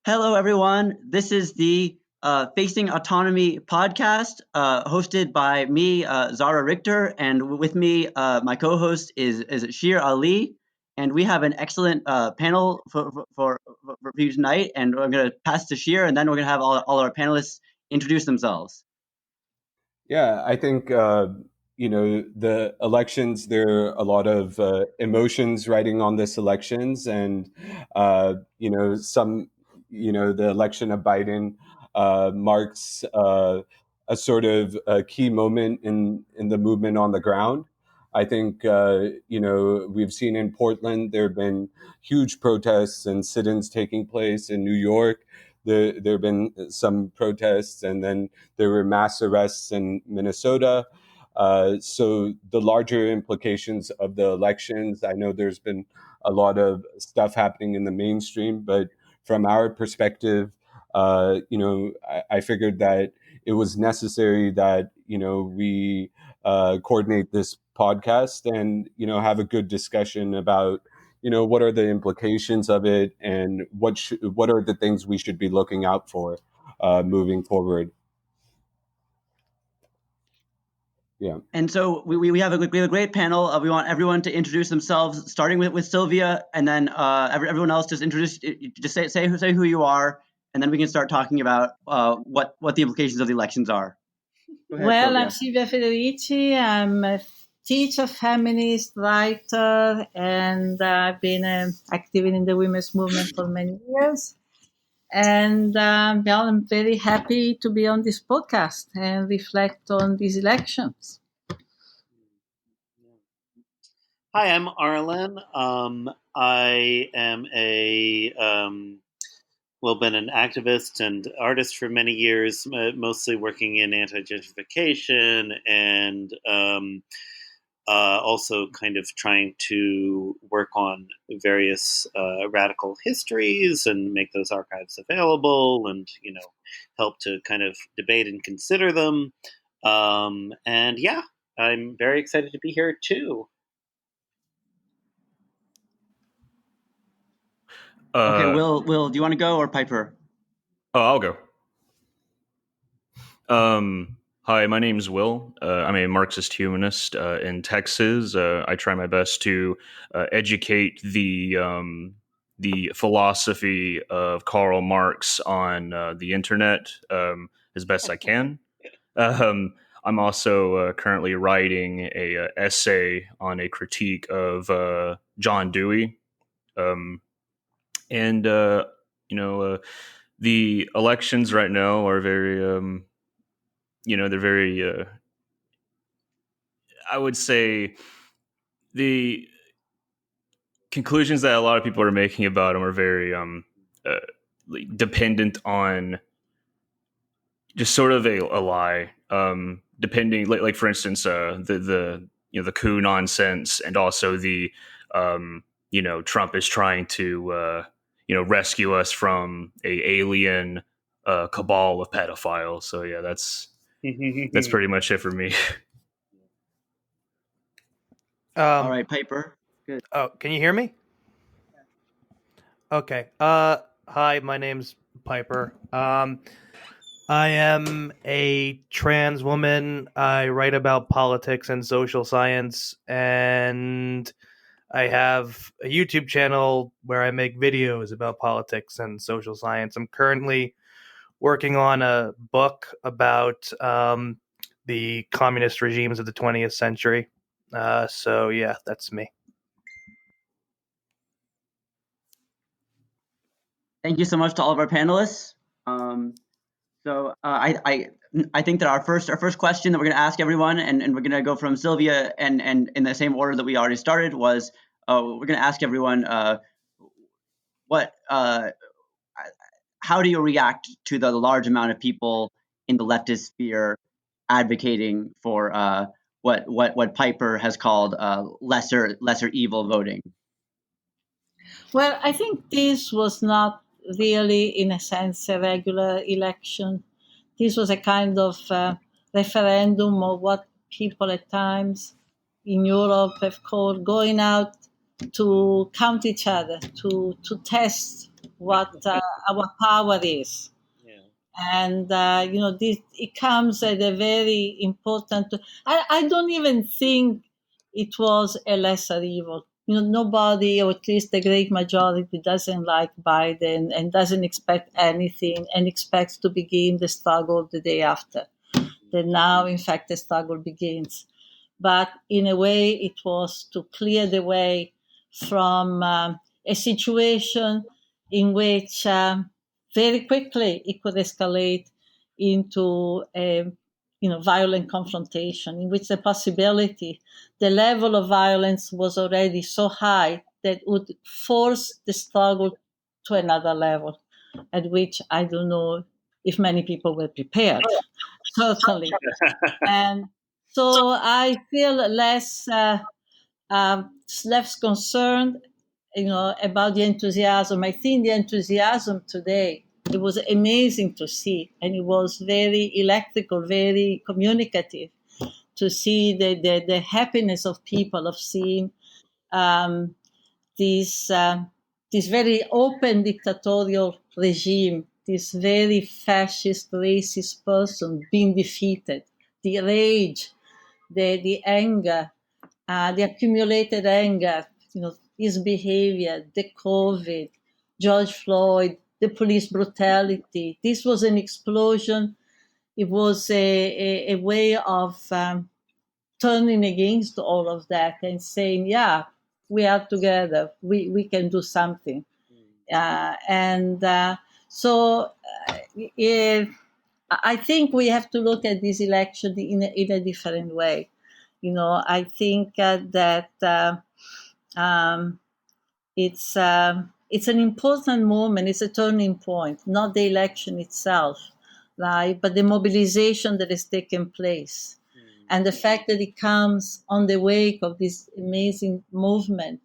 Hello, everyone. This is the Facing Autonomy Podcast, hosted by me, Zara Richter, and with me, my co-host is Sher Ali, and we have an excellent panel for you tonight. And I'm going to pass to Sher, and then we're going to have all our panelists introduce themselves. Yeah, I think the elections. There are a lot of emotions riding on this elections, and the election of Biden marks a sort of a key moment in the movement on the ground. I think we've seen in Portland there have been huge protests and sit-ins taking place in New York. There have been some protests, and then there were mass arrests in Minnesota. So the larger implications of the elections, I know there's been a lot of stuff happening in the mainstream, but from our perspective, I figured that it was necessary that we coordinate this podcast and have a good discussion about what are the implications of it and what are the things we should be looking out for moving forward. Yeah. And so we have a great panel. We want everyone to introduce themselves, starting with Silvia, and then everyone else just say who you are, and then we can start talking about what the implications of the elections are. Go ahead, Well, Silvia. I'm Silvia Frederici. I'm a teacher, feminist, writer, and I've been active in the women's movement for many years. And I'm very happy to be on this podcast and reflect on these elections. Hi, I'm Arlen. I am been an activist and artist for many years, mostly working in anti-gentrification and also kind of trying to work on various radical histories and make those archives available and, help to kind of debate and consider them. And yeah, I'm very excited to be here too. Okay, Will, do you want to go or Piper? Oh, I'll go. Hi, my name's Will. I'm a Marxist Humanist in Texas. I try my best to educate the philosophy of Karl Marx on the internet as best I can. I'm also currently writing a essay on a critique of John Dewey. The elections right now are very, they're very, I would say the conclusions that a lot of people are making about them are very dependent on just sort of a lie. Depending, like for instance, the coup nonsense, and also the Trump is trying to rescue us from a alien cabal of pedophiles. So yeah, that's pretty much it for me. All right, Piper. Good. Oh, can you hear me? Okay. Hi, my name's Piper. I am a trans woman. I write about politics and social science, and I have a YouTube channel where I make videos about politics and social science. I'm currently working on a book about the communist regimes of the 20th century. So yeah, that's me. Thank you so much to all of our panelists. I think that our first question that we're going to ask everyone, and we're going to go from Silvia and in the same order that we already started, was we're going to ask everyone how do you react to the large amount of people in the leftist sphere advocating for what Piper has called lesser evil voting? Well, I think this was not really, in a sense, a regular election. This was a kind of referendum of what people at times in Europe have called going out to count each other, to test what our power is. Yeah. And this it comes at a very important. I don't even think it was a lesser evil. Nobody, or at least the great majority, doesn't like Biden and doesn't expect anything and expects to begin the struggle the day after. Then now, in fact, the struggle begins. But in a way, it was to clear the way from a situation in which very quickly it could escalate into a violent confrontation, in which the level of violence was already so high that would force the struggle to another level, at which I don't know if many people were prepared, certainly. And so I feel less concerned, about the enthusiasm. I think the enthusiasm today, it was amazing to see, and it was very electrical, very communicative to see the happiness of people of seeing um, this this very open dictatorial regime, this very fascist, racist person being defeated, the rage, the anger, the accumulated anger, his behavior, the COVID, George Floyd, the police brutality. This was an explosion. It was a way of turning against all of that and saying, yeah, we are together. We can do something. And so if, I think we have to look at this election in a different way. I think that it's an important moment. It's a turning point, not the election itself, right? But the mobilization that has taken place, and the fact that it comes on the wake of this amazing movement.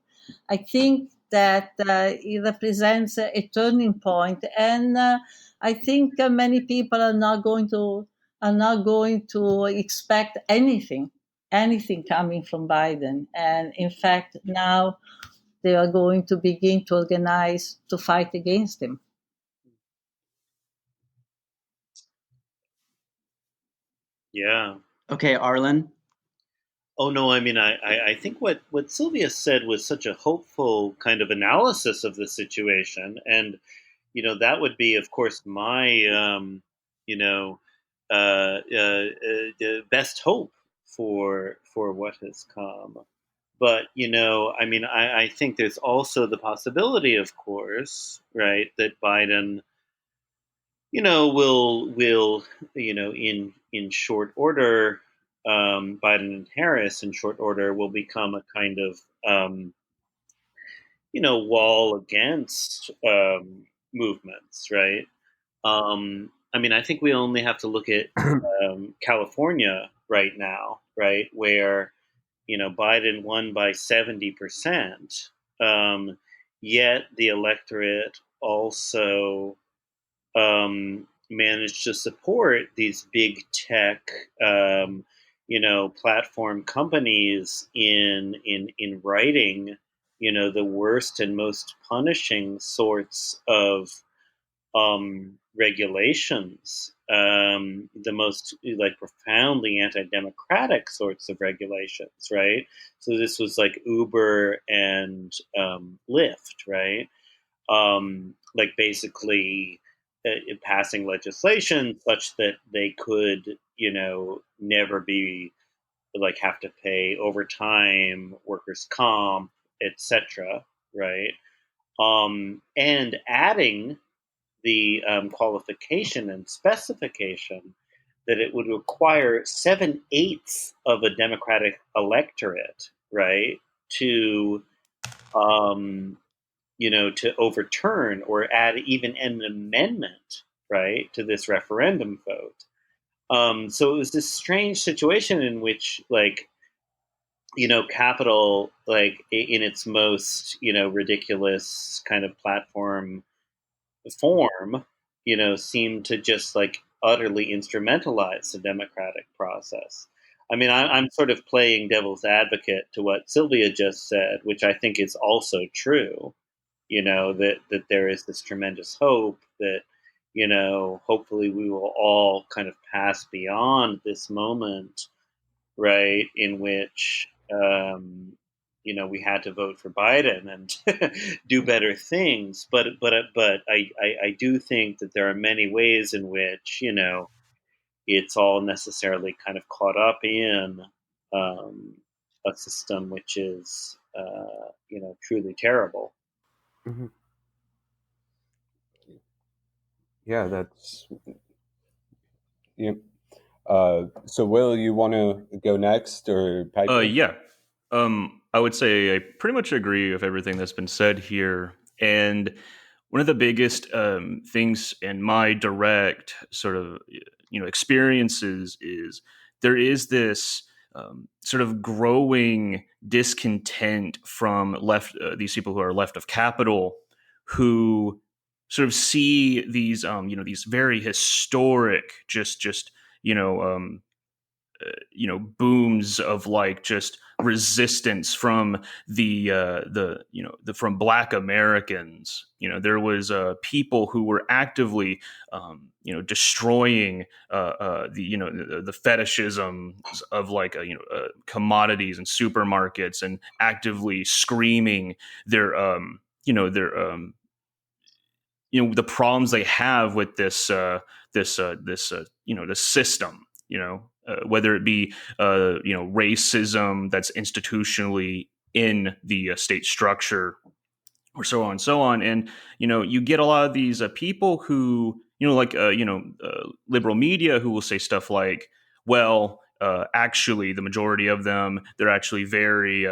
I think that it represents a turning point, and I think many people are not going to expect anything coming from Biden. And in fact, now they are going to begin to organize to fight against him. Yeah. Okay, Arlen. Oh no, I mean, I think what Silvia said was such a hopeful kind of analysis of the situation, and that would be, of course, my the best hope for what has come. But I mean, I think there's also the possibility, of course, right, that Biden, will in short order, Biden and Harris in short order will become a kind of wall against movements, right? I mean, I think we only have to look at California right now, right, where Biden won by 70%, yet the electorate also managed to support these big tech, platform companies in writing, the worst and most punishing sorts of regulations, the most like profoundly anti-democratic sorts of regulations, right? So this was like Uber and Lyft, right? Like basically passing legislation such that they could, never be like have to pay overtime, workers' comp, etc., right? And adding the qualification and specification that it would require 7/8 of a Democratic electorate, right, to to overturn or add even an amendment, right, to this referendum vote. So it was this strange situation in which, like, capital, like in its most, ridiculous kind of platform form, seemed to just like utterly instrumentalize the democratic process. I mean, I'm sort of playing devil's advocate to what Silvia just said, which I think is also true, that there is this tremendous hope that, hopefully we will all kind of pass beyond this moment, right, in which, we had to vote for Biden and do better things. But I do think that there are many ways in which, it's all necessarily kind of caught up in a system which is, truly terrible. Mm-hmm. Yeah, that's yeah. So, Will, you want to go next, or Piper? Yeah. I would say I pretty much agree with everything that's been said here. And one of the biggest things in my direct sort of experiences is there is this sort of growing discontent from these people who are left of capital, who sort of see these these very historic booms of like just resistance from from Black Americans. There was people who were actively destroying the fetishism of like commodities and supermarkets, and actively screaming their the problems they have with this system, whether it be racism that's institutionally in the state structure, or so on and so on. And you get a lot of these people who liberal media, who will say stuff like, well, actually the majority of them, they're actually very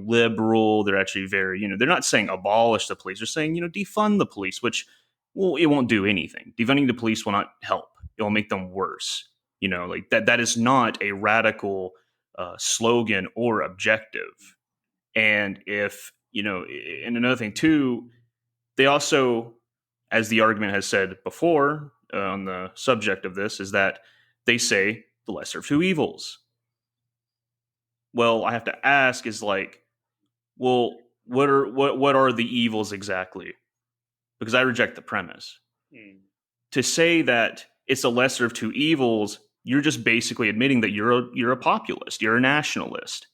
liberal, they're actually very they're not saying abolish the police, they're saying defund the police, which, well, it won't do anything. Defunding the police will not help, it will make them worse. Like that is not a radical slogan or objective. And if and another thing too, they also, as the argument has said before on the subject of this, is that they say the lesser of two evils. Well, I have to ask, is like, well, what are the evils exactly? Because I reject the premise. To say that it's a lesser of two evils, you're just basically admitting that you're a populist, you're a nationalist.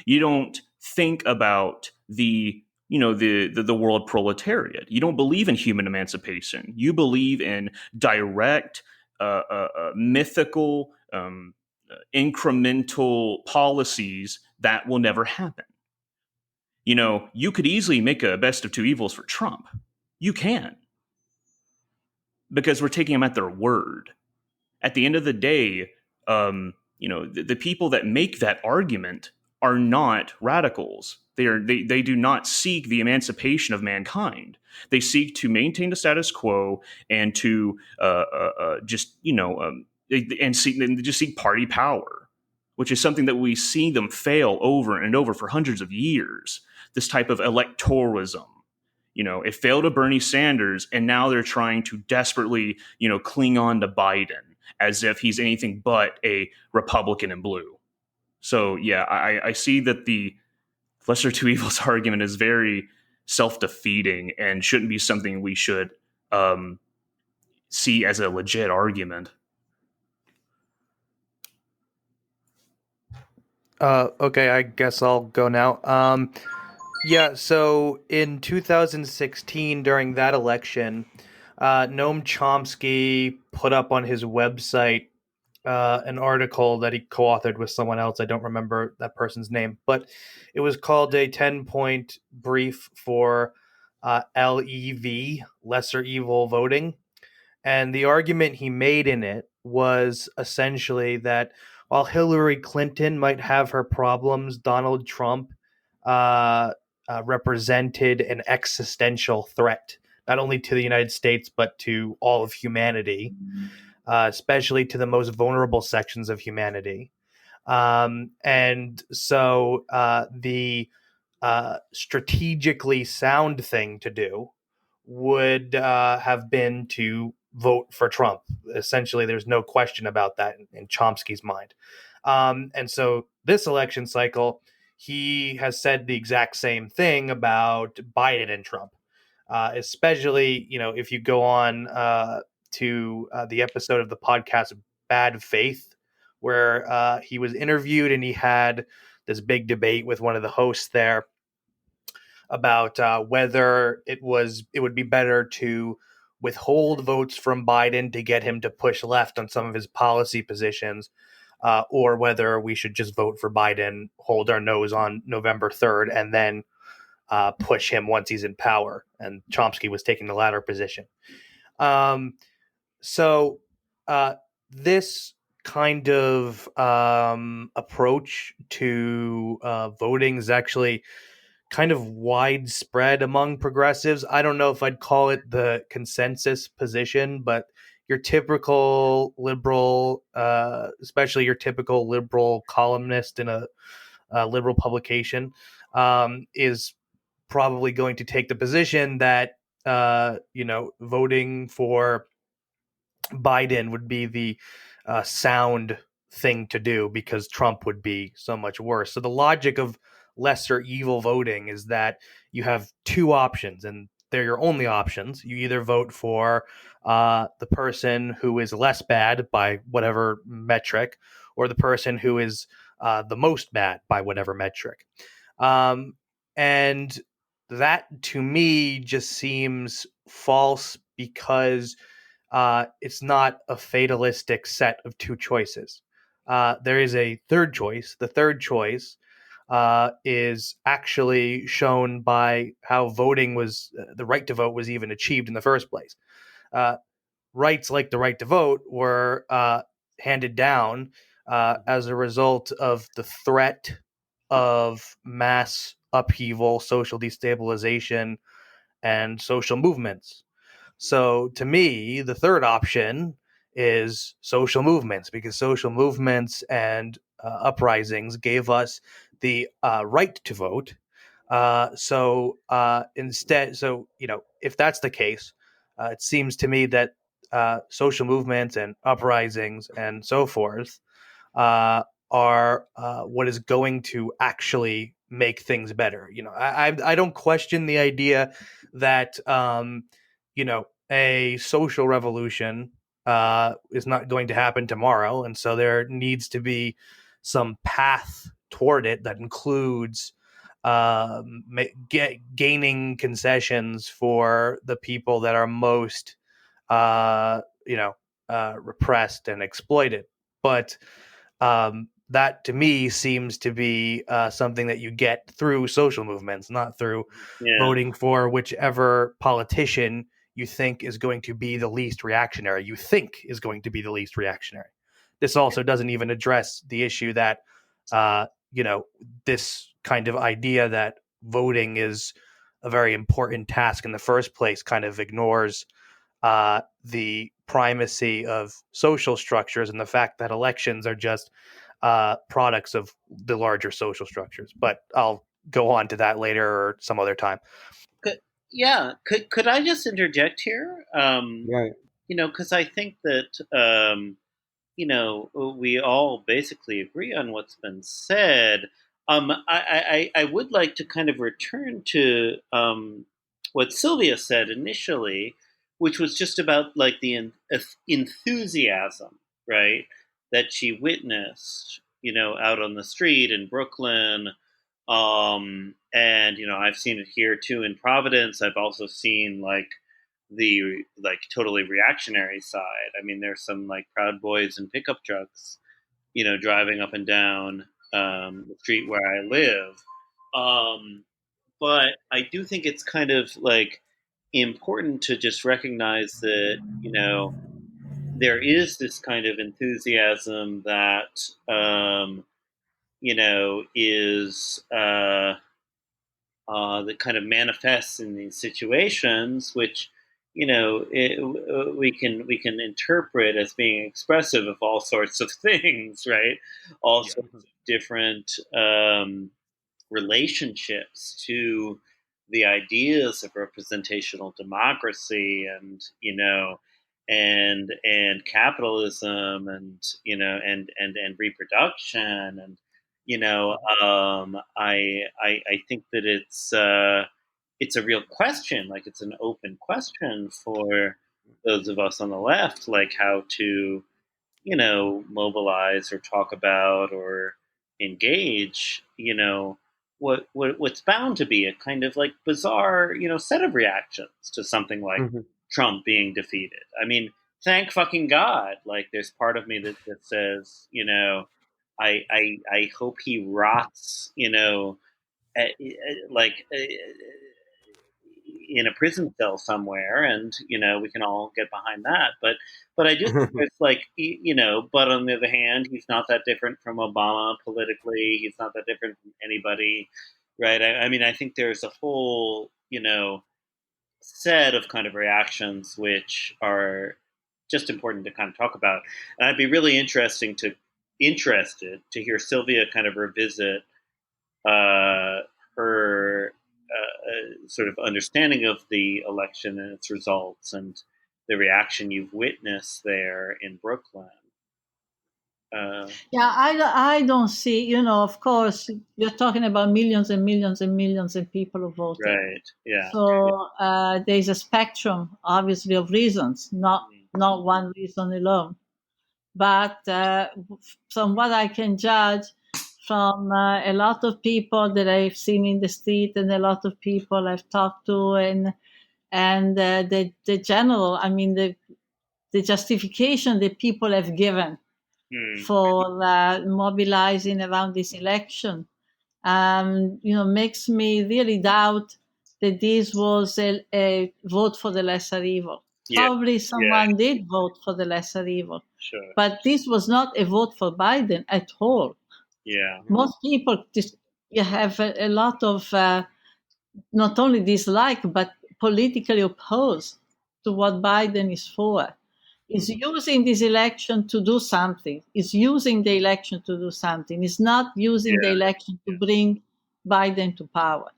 You don't think about the world proletariat. You don't believe in human emancipation. You believe in direct, mythical, incremental policies that will never happen. You could easily make a best of two evils for Trump. You can. Because we're taking them at their word. At the end of the day, the people that make that argument are not radicals. They do not seek the emancipation of mankind. They seek to maintain the status quo and to just seek party power, which is something that we see them fail over and over for hundreds of years. This type of electoralism. It failed to Bernie Sanders, and now they're trying to desperately, cling on to Biden as if he's anything but a Republican in blue. So, yeah, I see that the lesser two evils argument is very self-defeating and shouldn't be something we should see as a legit argument. Okay, I guess I'll go now. Yeah, so in 2016, during that election, Noam Chomsky put up on his website an article that he co-authored with someone else. I don't remember that person's name, but it was called a 10-point brief for LEV, lesser evil voting. And the argument he made in it was essentially that while Hillary Clinton might have her problems, Donald Trump represented an existential threat, not only to the United States, but to all of humanity, especially to the most vulnerable sections of humanity. And so the strategically sound thing to do would have been to vote for Trump. Essentially, there's no question about that in Chomsky's mind. And so this election cycle, he has said the exact same thing about Biden and Trump. especially, if you go on to the episode of the podcast Bad Faith, where he was interviewed and he had this big debate with one of the hosts there about whether it would be better to withhold votes from Biden to get him to push left on some of his policy positions, or whether we should just vote for Biden, hold our nose on November 3rd, and then push him once he's in power. And Chomsky was taking the latter position. So this kind of approach to voting is actually kind of widespread among progressives. I don't know if I'd call it the consensus position, but your typical liberal, especially your typical liberal columnist in a liberal publication, is probably going to take the position that voting for Biden would be the sound thing to do because Trump would be so much worse. So the logic of lesser evil voting is that you have two options, and they're your only options. You either vote for the person who is less bad by whatever metric, or the person who is the most bad by whatever metric. And that to me just seems false because it's not a fatalistic set of two choices. There is a third choice. The third choice is actually shown by how voting was, the right to vote was even achieved in the first place. Rights like the right to vote were handed down as a result of the threat of mass upheaval, social destabilization, and social movements. So to me, the third option is social movements, because social movements and uprisings gave us the right to vote. Instead, if that's the case, it seems to me that social movements and uprisings and so forth are what is going to actually make things better. I don't question the idea that a social revolution is not going to happen tomorrow, and so there needs to be some path toward it that includes gaining concessions for the people that are most repressed and exploited. But that to me seems to be something that you get through social movements, not through voting for whichever politician you think is going to be the least reactionary. This also doesn't even address the issue that, this kind of idea that voting is a very important task in the first place kind of ignores the primacy of social structures and the fact that elections are just products of the larger social structures. But I'll go on to that later or some other time. Could I just interject here? Because I think that we all basically agree on what's been said. I would like to kind of return to what Silvia said initially, which was just about like the enthusiasm, right, that she witnessed, out on the street in Brooklyn. And I've seen it here too in Providence. I've also seen the totally reactionary side. I mean, there's some Proud Boys and pickup trucks, driving up and down the street where I live. But I do think it's kind of important to just recognize that, there is this kind of enthusiasm that, is that kind of manifests in these situations, which we can interpret as being expressive of all sorts of things, right? All sorts of different relationships to the ideas of representational democracy and and capitalism and and reproduction and I think that it's it's a real question. Like, it's an open question for those of us on the left, like how to, mobilize or talk about or engage, what's bound to be a kind of like bizarre, set of reactions to something like Mhm. Trump being defeated. I mean, thank fucking God. Like, there's part of me that says, I hope he rots, like in a prison cell somewhere, and we can all get behind that. But I just think it's like, But on the other hand, he's not that different from Obama politically. He's not that different from anybody, right? I mean, I think there's a whole set of kind of reactions which are just important to kind of talk about. And I'd be really interested to hear Silvia kind of revisit her sort of understanding of the election and its results and the reaction you've witnessed there in Brooklyn. Yeah, I don't see, of course, you're talking about millions and millions and millions of people who voted. Right. Yeah. So there's a spectrum, obviously, of reasons, not one reason alone. But from what I can judge from a lot of people that I've seen in the street and a lot of people I've talked to, and the general, I mean, the justification that people have given for mobilizing around this election, makes me really doubt that this was a vote for the lesser evil. Yeah. Probably someone did vote for the lesser evil. Sure. But this was not a vote for Biden at all. Yeah. Most people you have a lot of not only dislike, but politically opposed to what Biden is for. Is using this election to do something. Is using the election to do something. Is not using the election to bring Biden to power.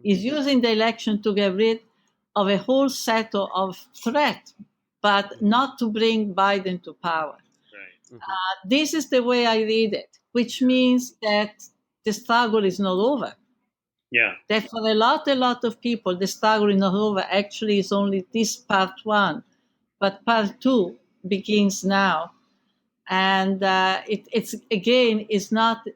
Is using the election to get rid of a whole set of threats, but not to bring Biden to power. Right. This is the way I read it, which means that the struggle is not over. Yeah. That for a lot of people, the struggle is not over. Actually, it's only this part one, but part two begins now. And it's again, it's not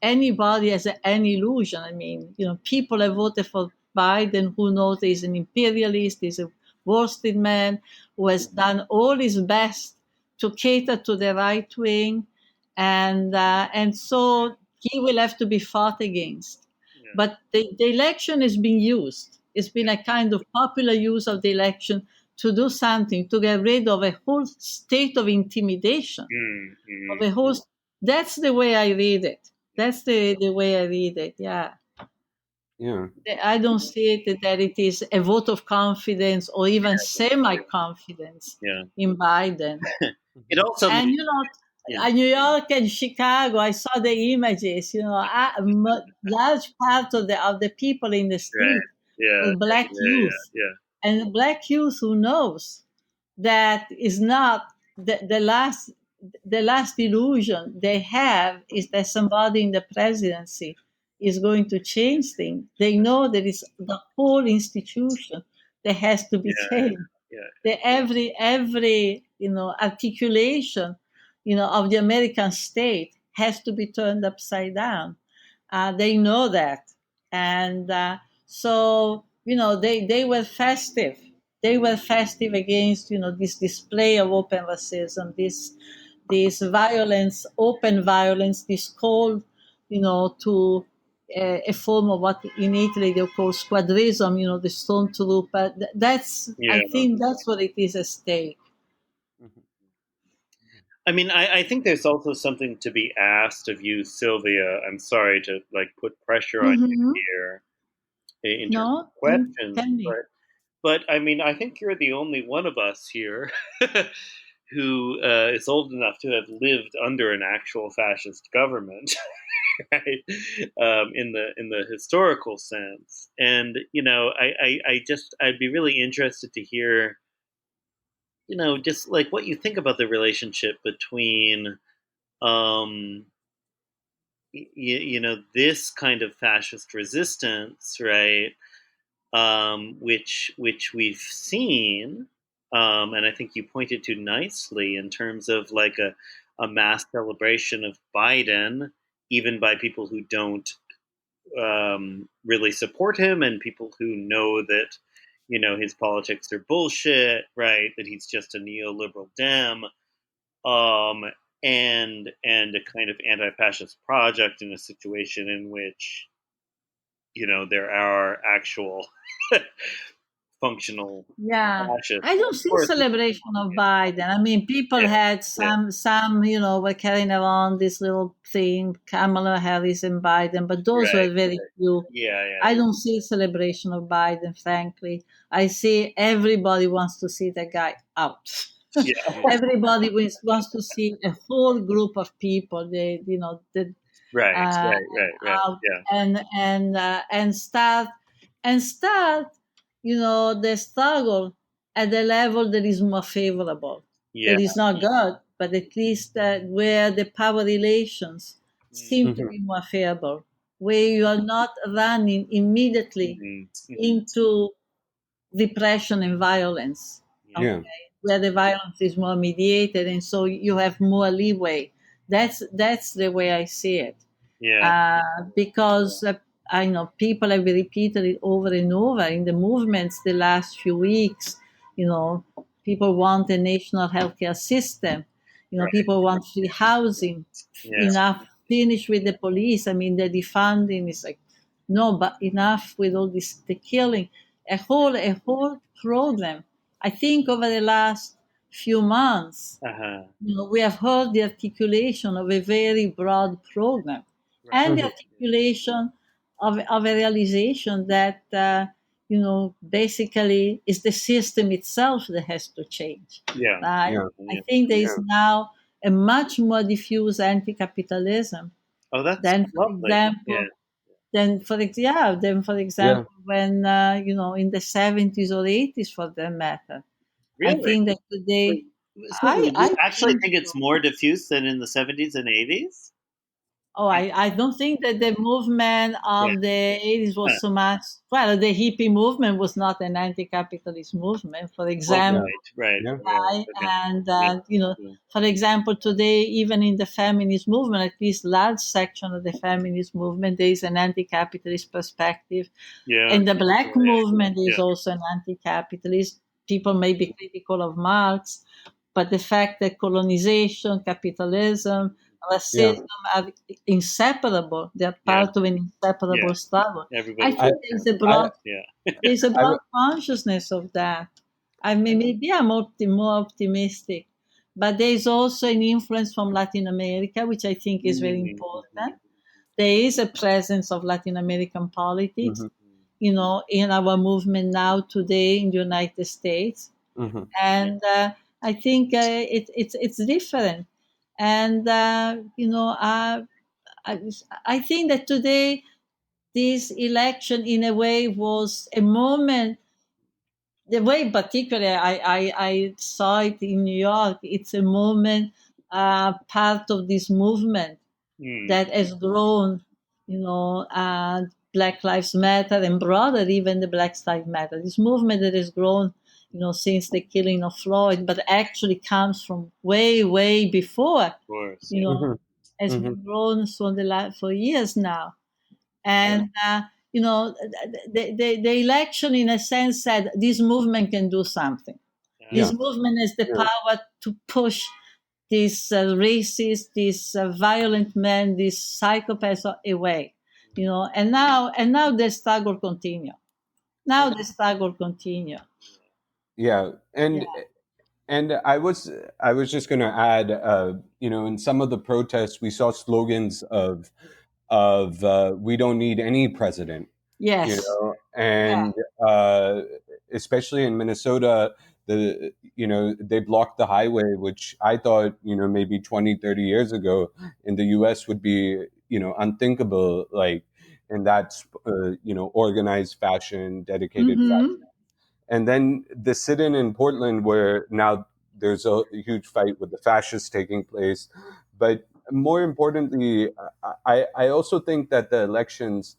anybody has any illusion. I mean, people have voted for Biden who knows he's an imperialist, he's a worsted man who has done all his best to cater to the right wing, and so he will have to be fought against. Yeah. But the election has been used. It's been a kind of popular use of the election to do something, to get rid of a whole state of intimidation. Of a whole, that's the way I read it. That's the way I read it, yeah. Yeah. I don't see it that it is a vote of confidence or even semi-confidence in Biden. It also And, in New York and Chicago, I saw the images, large part of the people in the street were black youth. And black youth who knows that is not the last illusion they have is that somebody in the presidency is going to change things. They know that it's the whole institution that has to be changed. That every articulation of the American state has to be turned upside down. They know that, and so they were festive. They were festive against this display of open racism, this violence, open violence, this call to a form of what in Italy they call squadrism, the stormtrooper. I think that's what it is at stake. I mean, I think there's also something to be asked of you, Silvia. I'm sorry to put pressure on you here in terms of questions, but I mean, I think you're the only one of us here who is old enough to have lived under an actual fascist government, right? In the historical sense, and I'd be really interested to hear, just like what you think about the relationship between, this kind of fascist resistance, right, which we've seen, and I think you pointed to nicely in terms of like a mass celebration of Biden, even by people who don't really support him and people who know that his politics are bullshit, right? That he's just a neoliberal Dem, um, and a kind of anti-fascist project in a situation in which there are actual functional Yeah, fascists. I don't Of see course, celebration of Biden. I mean, people yeah, had yeah, some, were carrying around this little thing, Kamala Harris and Biden, but those right, were very few. yeah, yeah, I don't see celebration of Biden, frankly. I see everybody wants to see the guy out. yeah, Everybody wants to see a whole group of people, right, uh, right, right, right, out yeah, and start the struggle at a level that is more favorable, yeah, that is not good, but at least where the power relations seem to Mhm. be more favorable, where you are not running immediately mm-hmm. into repression and violence, Yeah, okay, Yeah. where the violence is more mediated, and so you have more leeway. That's the way I see it, yeah, because I know people have repeated it over and over in the movements the last few weeks. You know, people want a national healthcare system. right, People want free housing, yeah, enough finish with the police. I mean, the defunding is like, no, but enough with all this, the killing, a whole program. I think over the last few months, uh-huh, we have heard the articulation of a very broad program right, and the Mhm. articulation of a realization that, basically is the system itself that has to change. yeah, Right? Yeah. I yeah. think there is now a much more diffuse anti-capitalism Oh, that's than, for lovely. Yeah, example, Yeah. when in the 70s or 80s, for that matter. I really. think that today, Excuse me, do you I actually think think it's so. more diffuse than in the 70s and 80s? Oh, I don't think that the movement Yeah. of the 80s Huh. was so much. Well, the hippie movement was not an anti-capitalist movement, for Oh, Yeah. example. right, right, Yeah. right. Right? Okay. And, Yeah, yeah, for example, today, even in the feminist movement, at least large section of the feminist movement, there is an anti-capitalist perspective. yeah, In the black movement, there yeah, is also an anti-capitalist. People may be critical of Marx, but the fact that colonization, capitalism, Yeah. racism are inseparable, they are yeah, part of an yeah. inseparable struggle. I Everybody, I think I yeah, there's a I broad consciousness of that. I mean, maybe I'm more optimistic, but there's also an influence from Latin America, which I think is very mm-hmm, important. There is a presence of Latin American politics, Mhm. in our movement now today in the United States, Mhm. and I think it's different. And I, I think that today this election, in a way, was a moment. The way, particularly, I saw it in New York. It's a moment, part of this movement mm, that has grown, Black Lives Matter, and broader, even the Black Lives Matter. This movement that has grown, since the killing of Floyd, but actually comes from way, way before, of course, you yeah, know, Mhm. has Mhm. been grown for years now. And, the election, in a sense, said this movement can do something. This Yeah. movement has the Yeah. power to push these racist, these violent men, these psychopaths away, and now the struggle continue. Now the struggle continue. Yeah. Yeah. And I was just going to add, in some of the protests, we saw slogans of we don't need any president, Yes. Yeah. and uh, especially in Minnesota, they blocked the highway, which I thought, maybe 20, 30 years ago in the U.S. would be, unthinkable, like in that, organized fashion, dedicated fashion. Mm-hmm. And then the sit-in in Portland, where now there's a huge fight with the fascists taking place. But more importantly, I also think that the elections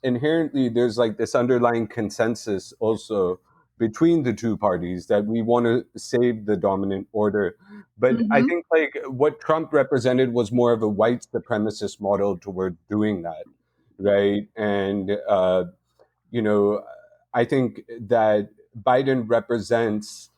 inherently there's like this underlying consensus also between the two parties that we want to save the dominant order. But I Mm-hmm. think like what Trump represented was more of a white supremacist model toward doing that, right? And you know, I think that Biden represents,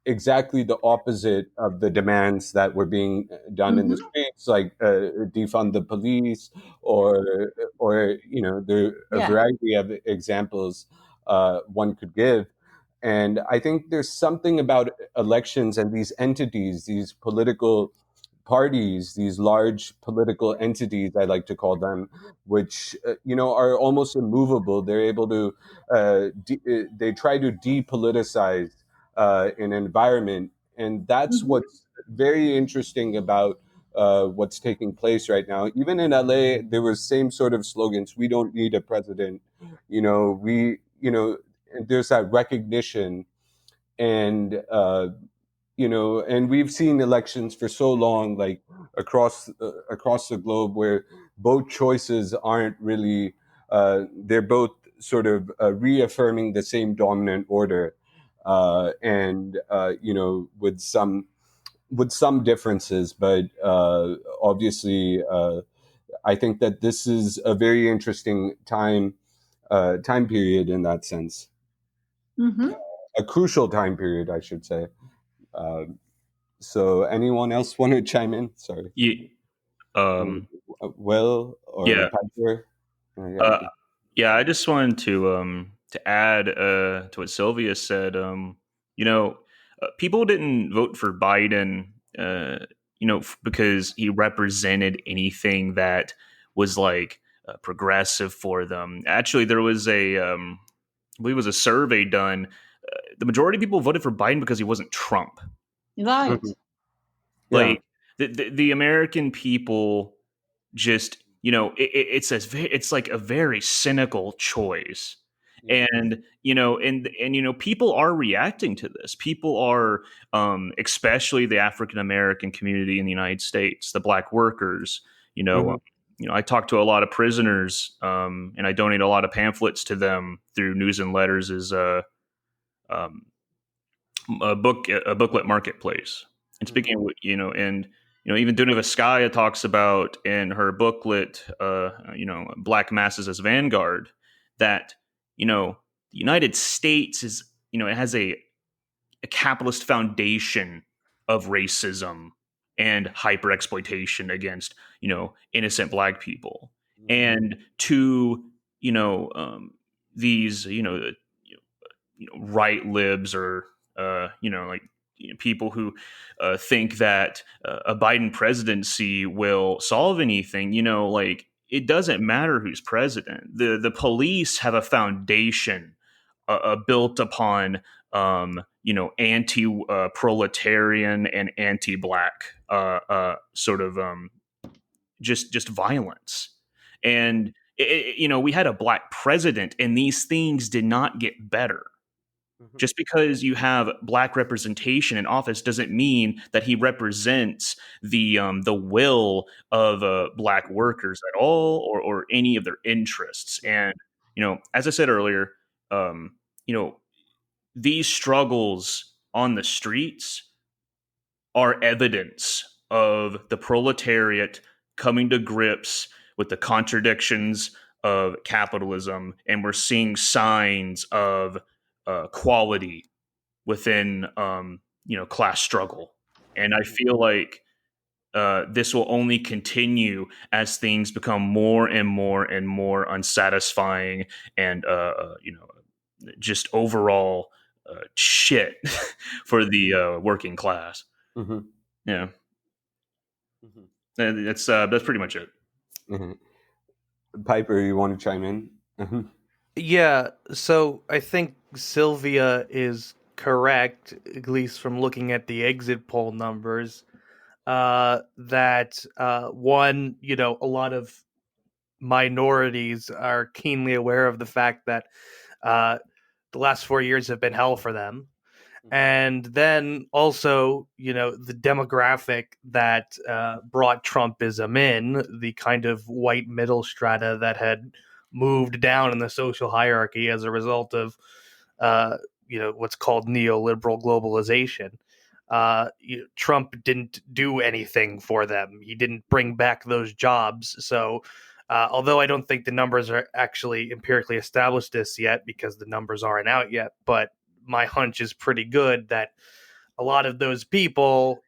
exactly the opposite of the demands that were being done in the Mm-hmm. streets, like defund the police, or there are a Yeah. variety of examples one could give. And I think there's something about elections and these entities, these political parties, these large political entities, I like to call them, which are almost immovable. They're able to they try to depoliticize an environment, and that's Mm-hmm. what's very interesting about what's taking place right now. Even in LA, there was same sort of slogans. We don't need a president. And there's that recognition, and and we've seen elections for so long, like across the globe, where both choices aren't really. They're both sort of reaffirming the same dominant order, and with some differences, but obviously, I think that this is a very interesting time period in that sense, Mm-hmm. a crucial time period, I should say. Uh, So, anyone else want to chime in? Sorry. Yeah. Will or Yeah. Piper? Uh, yeah. I just wanted to add to what Sylvia said. People didn't vote for Biden, because he represented anything that was like progressive for them. Actually, there was I believe it was a survey done. The majority of people voted for Biden because he wasn't Trump. Right. Mhm. Yeah. Like the American people just it's like a very cynical choice. Yeah. And people are reacting to this. People are especially the African American community in the United States, the black workers. Mhm. I talk to a lot of prisoners, and I donate a lot of pamphlets to them through News and Letters is um, a booklet marketplace. And speaking of and even Duna Vizcaya talks about in her booklet, Black Masses as Vanguard, that the United States is it has a capitalist foundation of racism and hyper exploitation against innocent black people, and to these right libs or people who think that a Biden presidency will solve anything. Like it doesn't matter who's president. The police have a foundation built upon anti proletarian and anti black sort of just violence. And we had a black president, and these things did not get better. Mhm. Just because you have black representation in office doesn't mean that he represents the will of black workers at all, or any of their interests. And as I said earlier, um, you know, these struggles on the streets are evidence of the proletariat coming to grips with the contradictions of capitalism, and we're seeing signs of quality within class struggle. And I feel like this will only continue as things become more and more and more unsatisfying, and just overall shit for the working class. Mhm. Yeah, Mhm. and that's pretty much it. Mhm. Piper, you want to chime in? Mhm. Yeah, so I think Sylvia is correct, at least from looking at the exit poll numbers, that one, a lot of minorities are keenly aware of the fact that uh, the last 4 years have been hell for them. And then also, the demographic that brought Trumpism in, the kind of white middle strata that had moved down in the social hierarchy as a result of what's called neoliberal globalization. Trump didn't do anything for them. He didn't bring back those jobs. So although I don't think the numbers are actually empirically established this yet, because the numbers aren't out yet, but my hunch is pretty good that a lot of those people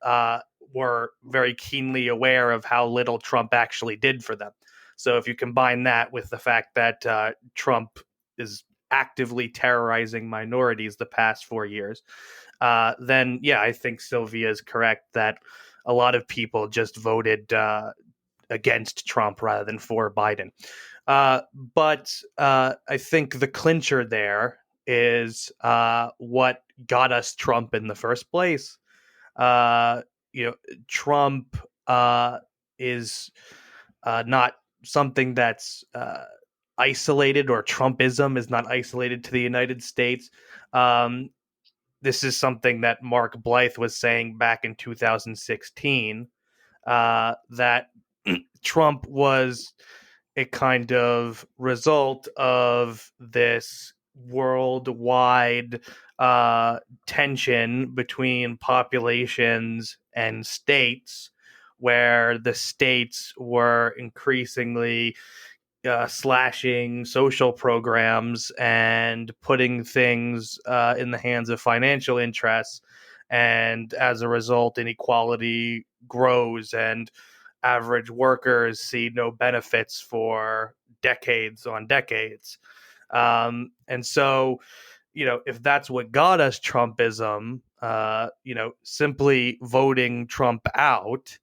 were very keenly aware of how little Trump actually did for them. So if you combine that with the fact that Trump is actively terrorizing minorities the past 4 years, then yeah, I think Silvia is correct that a lot of people just voted against Trump rather than for Biden. But I think the clincher there is what got us Trump in the first place. Trump is not something that's isolated, or Trumpism is not isolated to the United States. This is something that Mark Blyth was saying back in 2016, that Trump was a kind of result of this worldwide tension between populations and states, where the states were increasingly slashing social programs and putting things in the hands of financial interests. And as a result, inequality grows and average workers see no benefits for decades on decades. And so, if that's what got us Trumpism, simply voting Trump out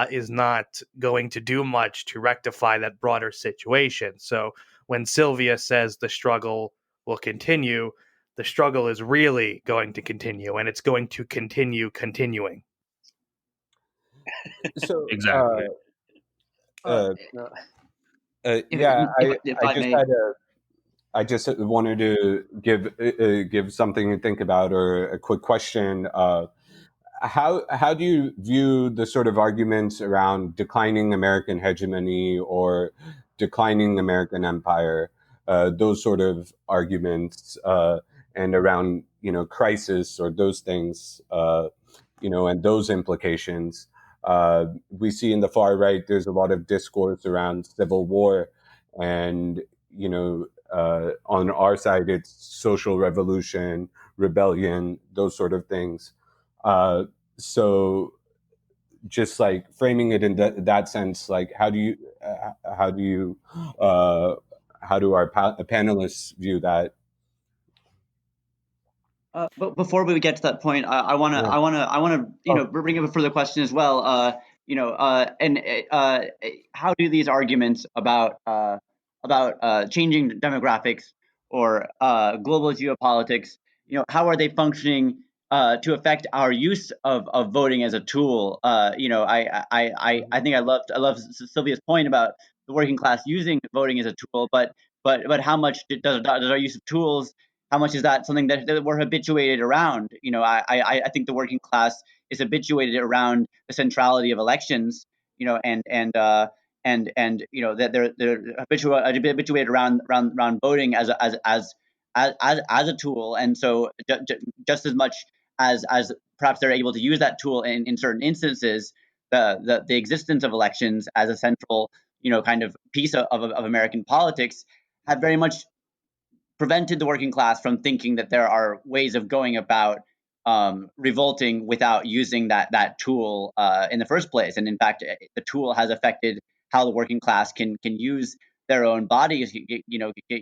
is not going to do much to rectify that broader situation. So when Silvia says the struggle will continue, the struggle is really going to continue, and it's going to continue continuing. So Exactly. yeah, if I I just may. I just wanted to give something to think about, or a quick question. How do you view the sort of arguments around declining American hegemony or declining American empire? Those sort of arguments, and around crisis, or those things, and those implications. We see in the far right there's a lot of discourse around civil war, and on our side it's social revolution, rebellion, those sort of things. So just like framing it in that sense, like how do our panelists view that? But before we get to that point, I want to bring up a further question as well. How do these arguments about changing demographics or global geopolitics, how are they functioning to affect our use of voting as a tool? I think I love Sylvia's point about the working class using voting as a tool, but how much does our use of tools, how much is that something that we're habituated around? I think the working class is habituated around the centrality of elections, and that they're habituated around voting as a tool, and so just as much as perhaps they're able to use that tool in certain instances, the existence of elections as a central kind of piece of American politics have very much prevented the working class from thinking that there are ways of going about revolting without using that tool in the first place. And in fact, the tool has affected how the working class can use their own bodies,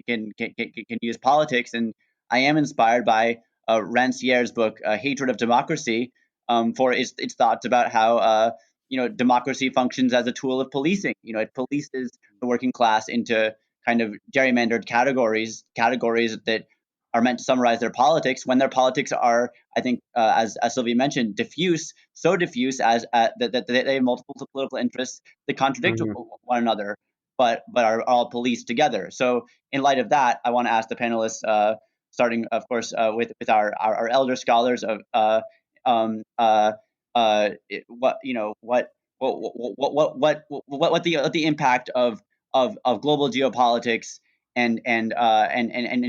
can use politics. And I am inspired by Rancière's book, Hatred of Democracy, for its thoughts about how democracy functions as a tool of policing. It polices the working class into kind of gerrymandered categories that are meant to summarize their politics, when their politics are, I think, as Sylvia mentioned, so diffuse as that they have multiple political interests that contradict one another, but are all policed together. So in light of that, I want to ask the panelists, starting, of course, with our elder scholars of what the impact of of global geopolitics and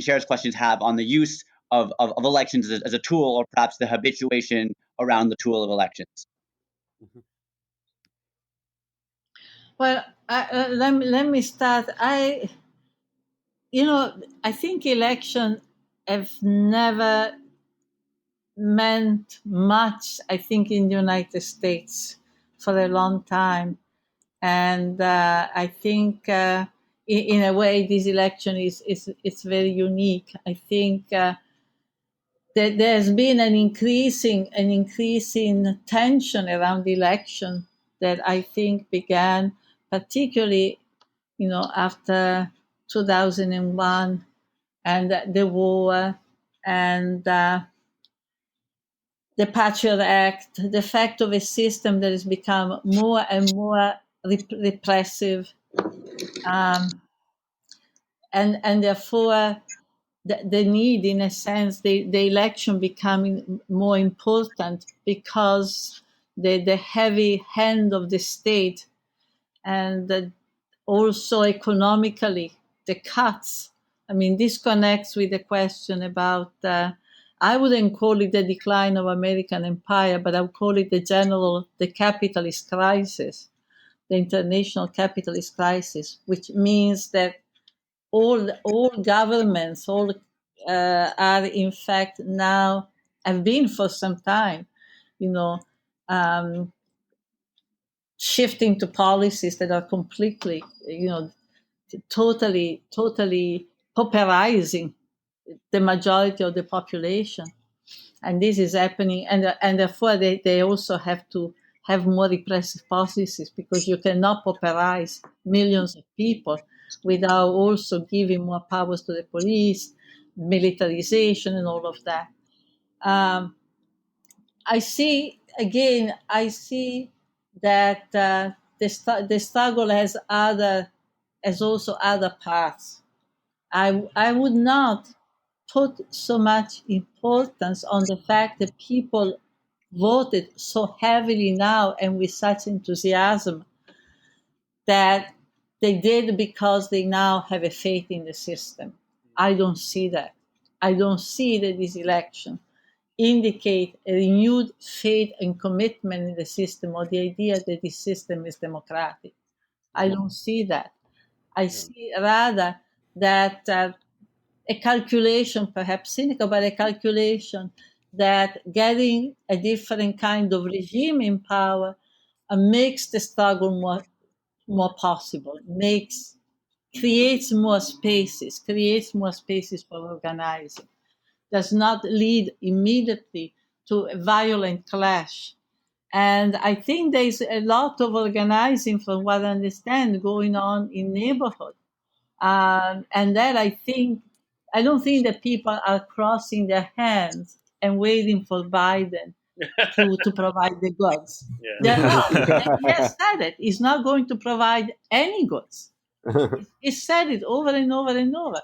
Cher's questions have on the use of elections as a tool, or perhaps the habituation around the tool of elections. Well, let me start. I think election have never meant much, I think, in the United States for a long time. And I think in a way this election is very unique. I think that there's been an increasing tension around the election that I think began particularly, after 2001 and the war and the Patriot Act, the fact of a system that has become more and more repressive, and therefore the need, in a sense, the election becoming more important because the heavy hand of the state, and also economically the cuts. I mean, this connects with the question about, I wouldn't call it the decline of American empire, but I would call it the capitalist crisis, the international capitalist crisis, which means that all governments, are in fact now, have been for some time, shifting to policies that are completely, totally pauperizing the majority of the population. And this is happening, and therefore they also have to have more repressive policies, because you cannot pauperize millions of people without also giving more powers to the police, militarization, and all of that. I see that the struggle has also other paths. I would not put so much importance on the fact that people voted so heavily now and with such enthusiasm, that they did because they now have a faith in the system. I don't see that. I don't see that this election indicate a renewed faith and commitment in the system, or the idea that this system is democratic. I don't see that. I see rather that a calculation, perhaps cynical, but a calculation that getting a different kind of regime in power makes the struggle more possible, creates more spaces for organizing, does not lead immediately to a violent clash. And I think there's a lot of organizing, from what I understand, going on in neighborhood. And that I don't think that people are crossing their hands and waiting for Biden to provide the goods. Yeah. He has said it. He's not going to provide any goods. He said it over and over and over.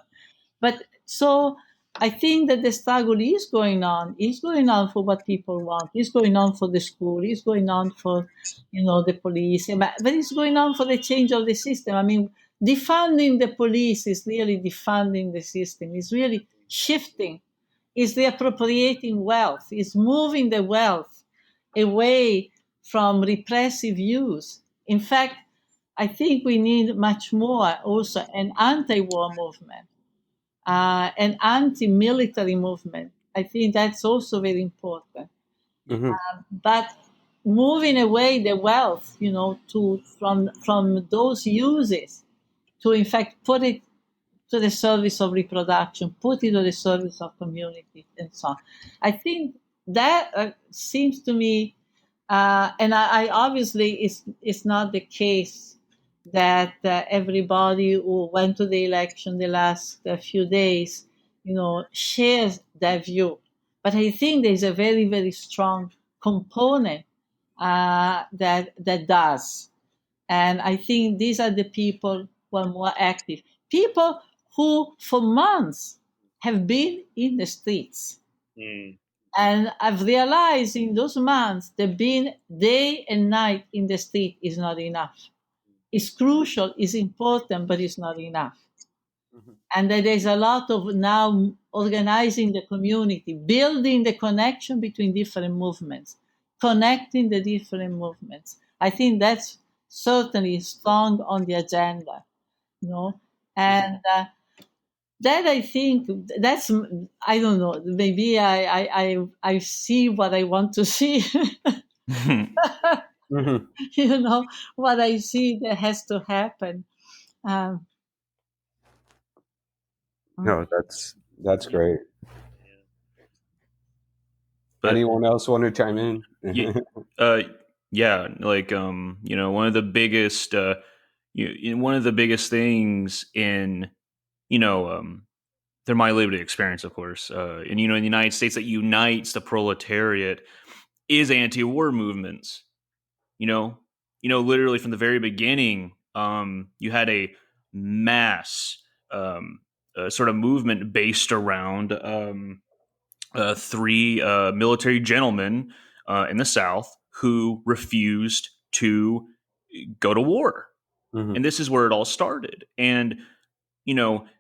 But so I think that the struggle is going on. It's going on for what people want. It's going on for the school. It's going on for, the police. But it's going on for the change of the system. I mean, defunding the police is really defunding the system. It's really shifting. It's reappropriating wealth. It's moving the wealth away from repressive use. In fact, I think we need much more also an anti-war movement, an anti-military movement. I think that's also very important. But moving away the wealth, from those uses, to in fact put it to the service of reproduction, put it to the service of community, and so on. I think that seems to me, and I obviously it's not the case that everybody who went to the election the last few days, shares that view. But I think there's a very, very strong component that does. And I think these are the people who are more active. People who, for months, have been in the streets. And I've realized in those months that being day and night in the street is not enough. is crucial, is important, but it's not enough. Mhm. And that there's a lot of now organizing the community, building the connection between different movements, connecting the different movements. I think that's certainly strong on the agenda, you know. And that, I think, that's, I don't know, maybe I see what I want to see. Mhm. You know, what I see that has to happen. Um, No, that's great. But Anyone else want to chime in? yeah, yeah, like one of the biggest one of the biggest things in they're my lived experience, of course, and in the United States that unites the proletariat is anti-war movements. Literally from the very beginning, you had a mass sort of movement based around three military gentlemen in the South who refused to go to war, Mhm. and this is where it all started. And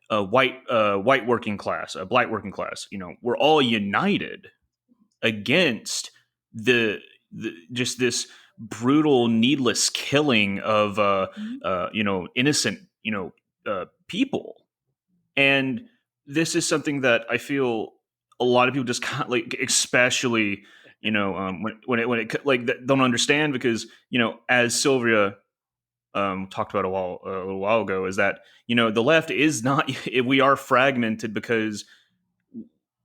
white working class, black working class, we're all united against the just this brutal, needless killing of innocent people. And this is something that I feel a lot of people just can't, like, especially when it like don't understand, because as Sylvia talked about a little while ago, is that the left is not we are fragmented because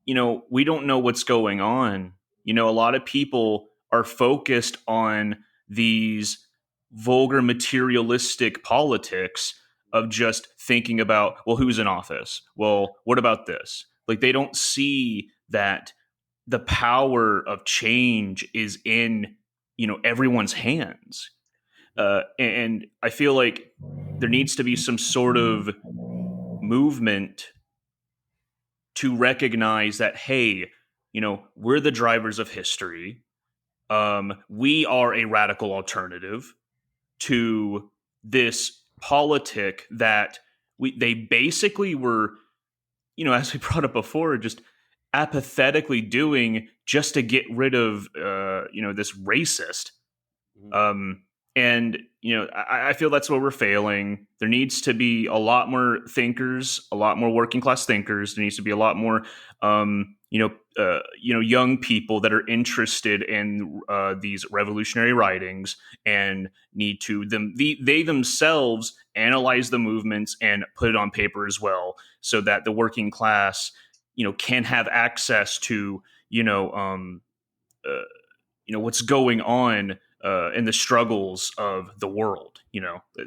we don't know what's going on. A lot of people are focused on these vulgar materialistic politics of just thinking about, well, who's in office? Well, what about this? Like, they don't see that the power of change is in everyone's hands. And I feel like there needs to be some sort of movement to recognize that, hey, we're the drivers of history. We are a radical alternative to this politic that they basically were, as we brought up before, just apathetically doing just to get rid of, this racist. And I feel that's where we're failing. There needs to be a lot more thinkers, a lot more working class thinkers. There needs to be a lot more, young people that are interested in these revolutionary writings, and need to they themselves analyze the movements and put it on paper as well, so that the working class, can have access to, what's going on in the struggles of the world.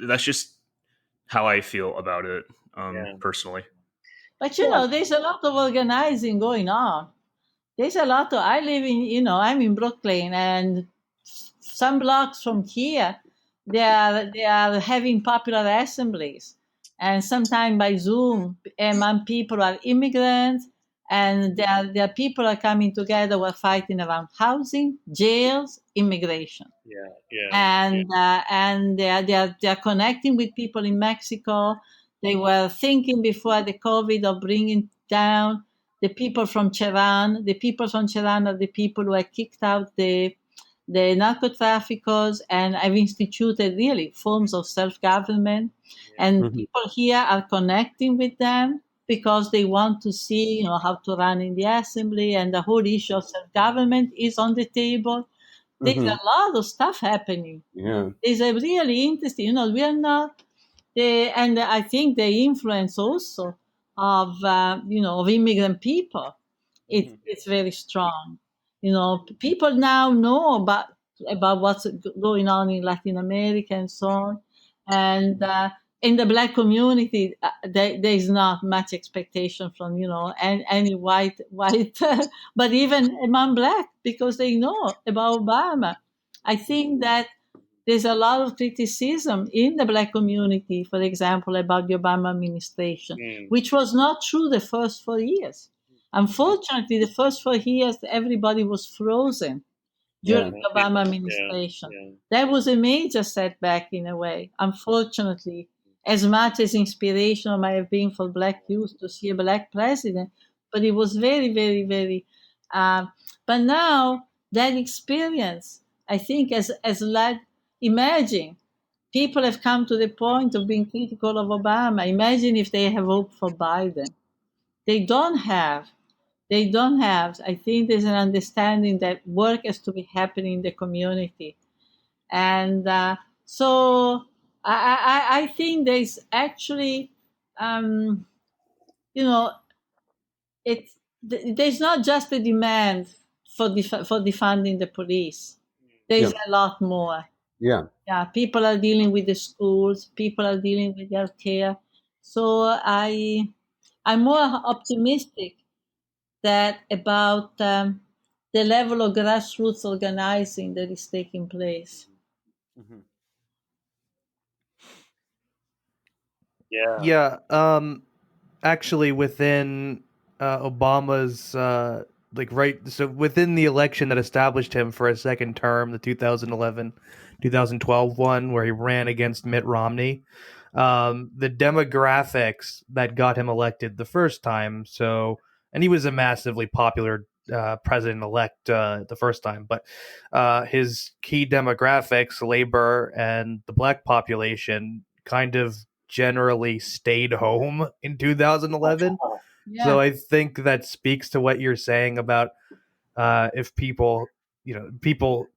That's just how I feel about it, personally. but there's a lot of organizing going on. There's a lot of, I live in, I'm in Brooklyn, and some blocks from here, they are having popular assemblies, and sometimes by Zoom, and people are immigrants, and there are people are coming together who are fighting around housing, jails, immigration. And they are connecting with people in Mexico. They were thinking before the COVID of bringing down the people from Tehran. The people from Tehran are the people who have kicked out the narco traffickers and have instituted really forms of self-government. And people here are connecting with them because they want to see, how to run in the assembly, and the whole issue of self-government is on the table. There's a lot of stuff happening. Yeah. It's a really interesting, we are not, and I think the influence also of, of immigrant people, it's very strong. People now know about what's going on in Latin America and so on. And in the Black community, there is not much expectation from, any white, but even among Black, because they know about Obama. I think that there's a lot of criticism in the Black community, for example, about the Obama administration, which was not true the first 4 years. Unfortunately, the first 4 years, everybody was frozen. during the Obama administration. That was a major setback in a way, unfortunately. As much as inspirational might have been for Black youth to see a Black president, but it was very, very, very. But now that experience, I think, has led. Imagine people have come to the point of being critical of Obama. Imagine if they have hope for Biden. They don't have. They don't have. I think there's an understanding that work has to be happening in the community. And so I think there's actually, there's not just a demand for defunding the police. There's a lot more. Yeah. People are dealing with the schools. People are dealing with healthcare. So I'm more optimistic about the level of grassroots organizing that is taking place. Mm-hmm. Actually, within Obama's so within the election that established him for a second term, the 2012 one, where he ran against Mitt Romney, the demographics that got him elected the first time. And he was a massively popular president-elect the first time, but his key demographics, labor and the Black population, kind of generally stayed home in 2011. Yeah. So I think that speaks to what you're saying about if people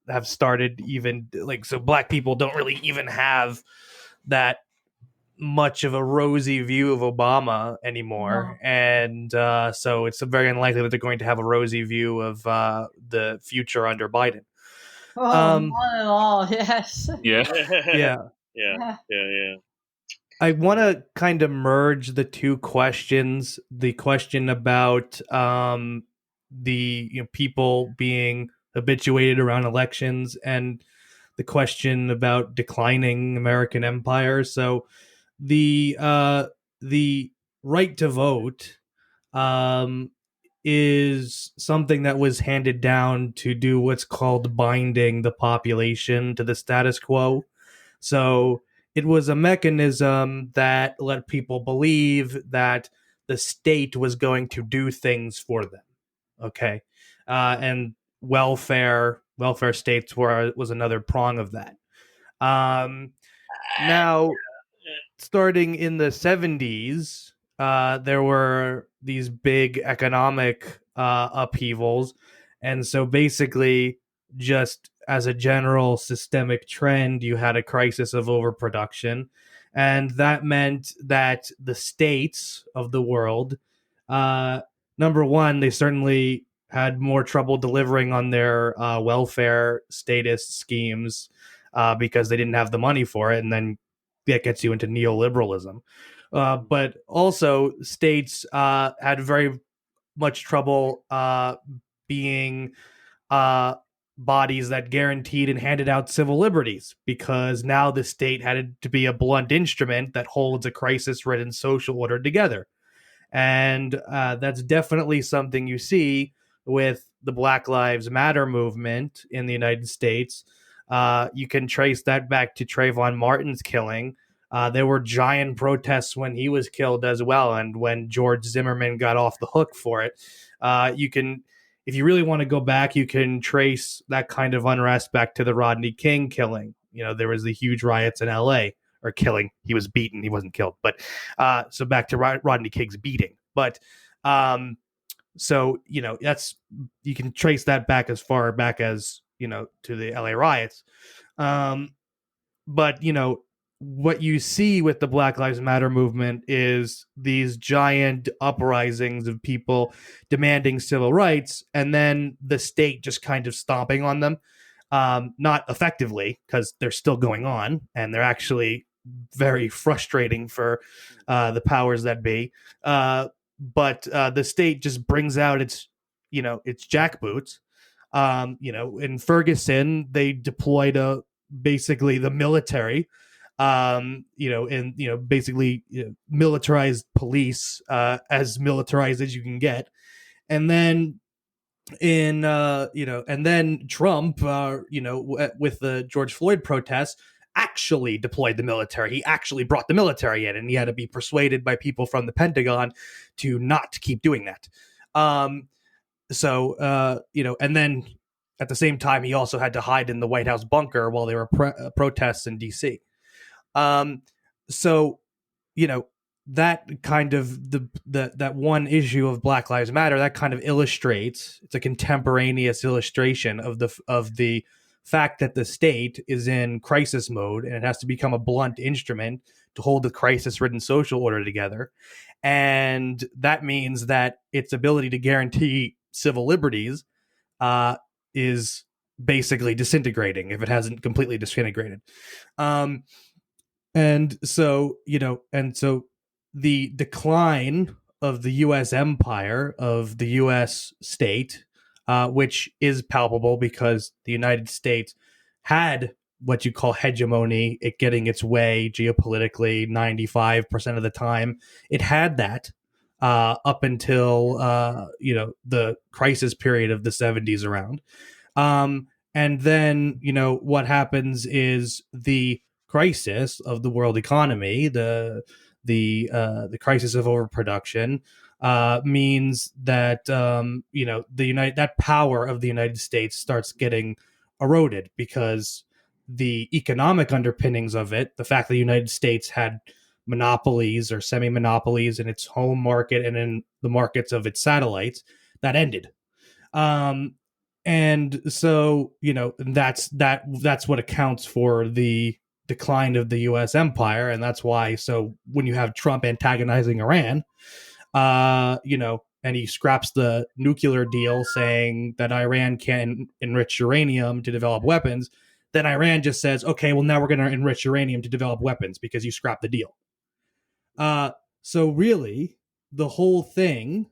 have started even so Black people don't really even have that much of a rosy view of Obama anymore. No. And so it's very unlikely that they're going to have a rosy view of the future under Biden. Not at all. Yes. Yeah. Yeah. I want to kind of merge the two questions: the question about the people being habituated around elections, and the question about declining American empire. So, the right to vote is something that was handed down to do what's called binding the population to the status quo. So it was a mechanism that let people believe that the state was going to do things for them. Okay. And welfare states was another prong of that. Now, starting in the 70s, there were these big economic upheavals. And so basically, just as a general systemic trend, you had a crisis of overproduction. And that meant that the states of the world, number one, they certainly had more trouble delivering on their welfare statist schemes because they didn't have the money for it. And then that gets you into neoliberalism. But also, states had very much trouble being bodies that guaranteed and handed out civil liberties, because now the state had to be a blunt instrument that holds a crisis-ridden social order together. And that's definitely something you see with the Black Lives Matter movement in the United States. You can trace that back to Trayvon Martin's killing. There were giant protests when he was killed as well, and when George Zimmerman got off the hook for it. If you really want to go back, you can trace that kind of unrest back to the Rodney King killing. There was the huge riots in L.A. or killing. He was beaten. He wasn't killed. But so back to Rodney King's beating. But so that's, you can trace that back as far back as to the L.A. riots. But what you see with the Black Lives Matter movement is these giant uprisings of people demanding civil rights, and then the state just kind of stomping on them. Not effectively, because they're still going on, and they're actually very frustrating for the powers that be. But the state just brings out its jackboots. In Ferguson, they deployed basically the military, basically militarized police, as militarized as you can get. And then and then Trump, with the George Floyd protests, actually deployed the military. He actually brought the military in, and he had to be persuaded by people from the Pentagon to not keep doing that. And then at the same time, he also had to hide in the White House bunker while there were protests in D.C. That kind of that one issue of Black Lives Matter, that kind of illustrates, it's a contemporaneous illustration of the fact that the state is in crisis mode, and it has to become a blunt instrument to hold the crisis-ridden social order together. And that means that its ability to guarantee civil liberties is basically disintegrating if it hasn't completely disintegrated. And so the decline of the U.S. empire, of the U.S. state, which is palpable because the United States had what you call hegemony, it getting its way geopolitically 95% of the time. It had that up until the crisis period of the 70s around. And then, what happens is the crisis of the world economy, the crisis of overproduction, means that that power of the United States starts getting eroded, because the economic underpinnings of it, the fact that the United States had monopolies or semi-monopolies in its home market and in the markets of its satellites, that ended. And so, that's what accounts for the decline of the U.S. empire. And that's why, so when you have Trump antagonizing Iran, and he scraps the nuclear deal saying that Iran can enrich uranium to develop weapons, then Iran just says, okay, well, now we're going to enrich uranium to develop weapons because you scrapped the deal. So really, the whole thing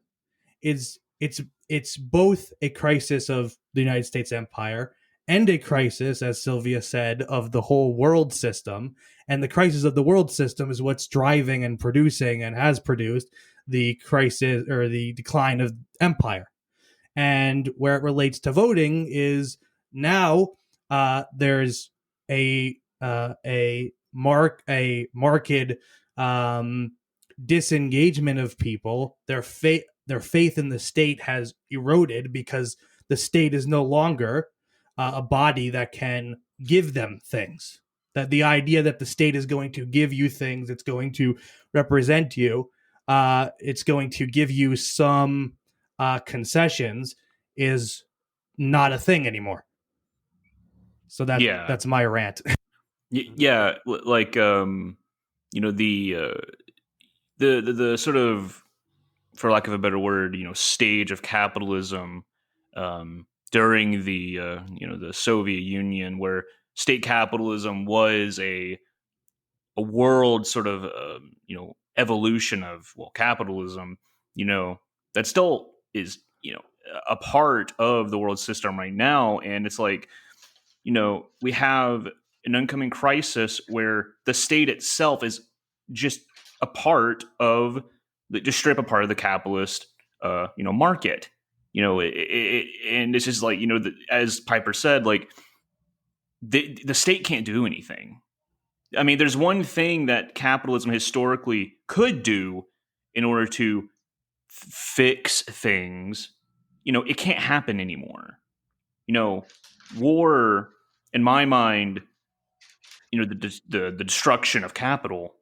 is, it's both a crisis of the United States empire and a crisis, as Silvia said, of the whole world system. And the crisis of the world system is what's driving and producing and has produced the crisis or the decline of empire. And where it relates to voting is now there's a marked disengagement of people. Their faith in the state has eroded because the state is no longer a body that can give them things. That the idea that the state is going to give you things, it's going to represent you, it's going to give you some concessions, is not a thing anymore. So that's my rant. Yeah, like the sort of, for lack of a better word, stage of capitalism during the Soviet Union, where state capitalism was a world sort of evolution of capitalism, that still is a part of the world system right now. And it's like, we have an oncoming crisis where the state itself is just a part of just straight up a part of the capitalist market. And it's just like, as Piper said, like the state can't do anything. I mean, there's one thing that capitalism historically could do in order to fix things. It can't happen anymore. War, in my mind, the destruction of capital,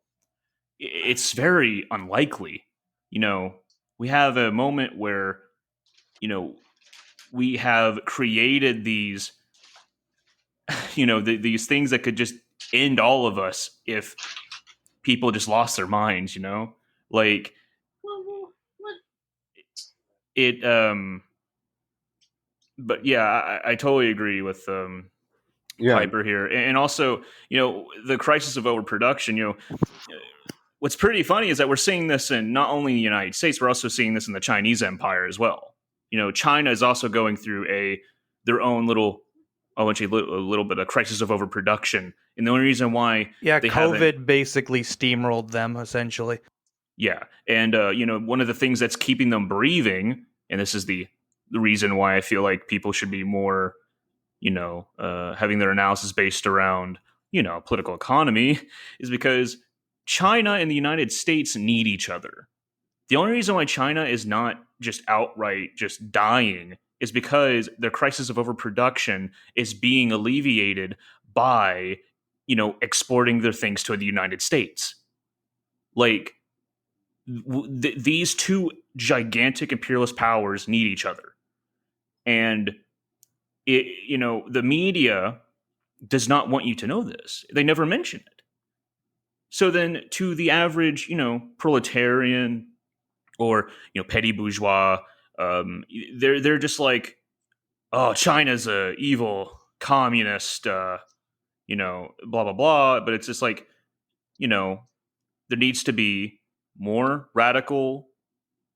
it's very unlikely. We have a moment where, we have created these, these things that could just end all of us if people just lost their minds, like it. But yeah, I totally agree with Piper here, and also, the crisis of overproduction. What's pretty funny is that we're seeing this in not only the United States, we're also seeing this in the Chinese empire as well. China is also going through their own little a little bit of crisis of overproduction, and the only reason why COVID basically steamrolled them essentially. Yeah, and one of the things that's keeping them breathing, and this is the the reason why I feel like people should be more, having their analysis based around, political economy is because China and the United States need each other. The only reason why China is not just outright just dying is because their crisis of overproduction is being alleviated by, exporting their things to the United States. Like, these two gigantic imperialist powers need each other. And the media does not want you to know this. They never mention it. So then to the average, proletarian or, petty bourgeois, they're just like, oh, China's a evil communist, blah, blah, blah. But it's just like, there needs to be more radical,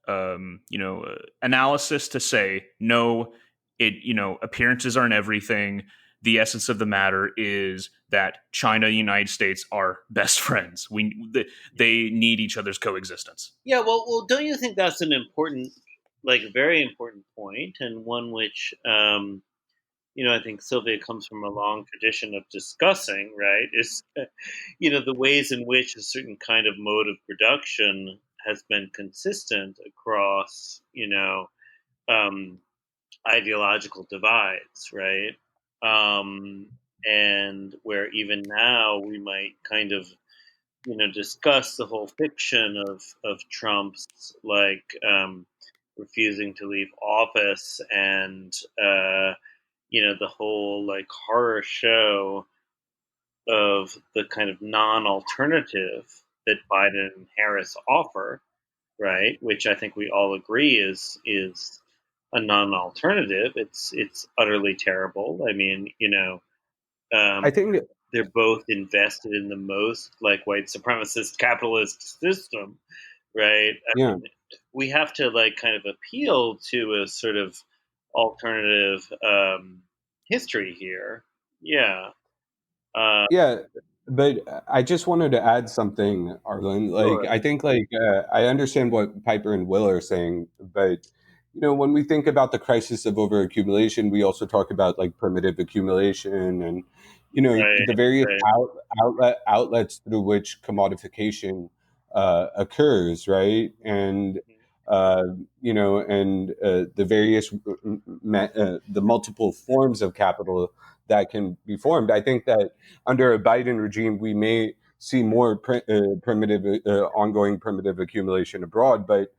analysis to say, no, appearances aren't everything. The essence of the matter is that China and the United States are best friends. They need each other's coexistence. Yeah, well, don't you think that's an important, very important point, and one which, I think Silvia comes from a long tradition of discussing, right? Is, the ways in which a certain kind of mode of production has been consistent across, ideological divides, right? And where even now we might kind of, discuss the whole fiction of Trump's refusing to leave office and, the whole horror show of the kind of non-alternative that Biden and Harris offer, right? Which I think we all agree is a non-alternative. It's utterly terrible. I mean, I think they're both invested in the most white supremacist capitalist system, right? I mean, we have to kind of appeal to a sort of alternative history here. Yeah. But I just wanted to add something, Arlen. Sure. I think I understand what Piper and Will are saying, but when we think about the crisis of overaccumulation, we also talk about primitive accumulation and the various outlets through which commodification occurs, right? And the various the multiple forms of capital that can be formed. I think that under a Biden regime, we may see more primitive, ongoing primitive accumulation abroad, but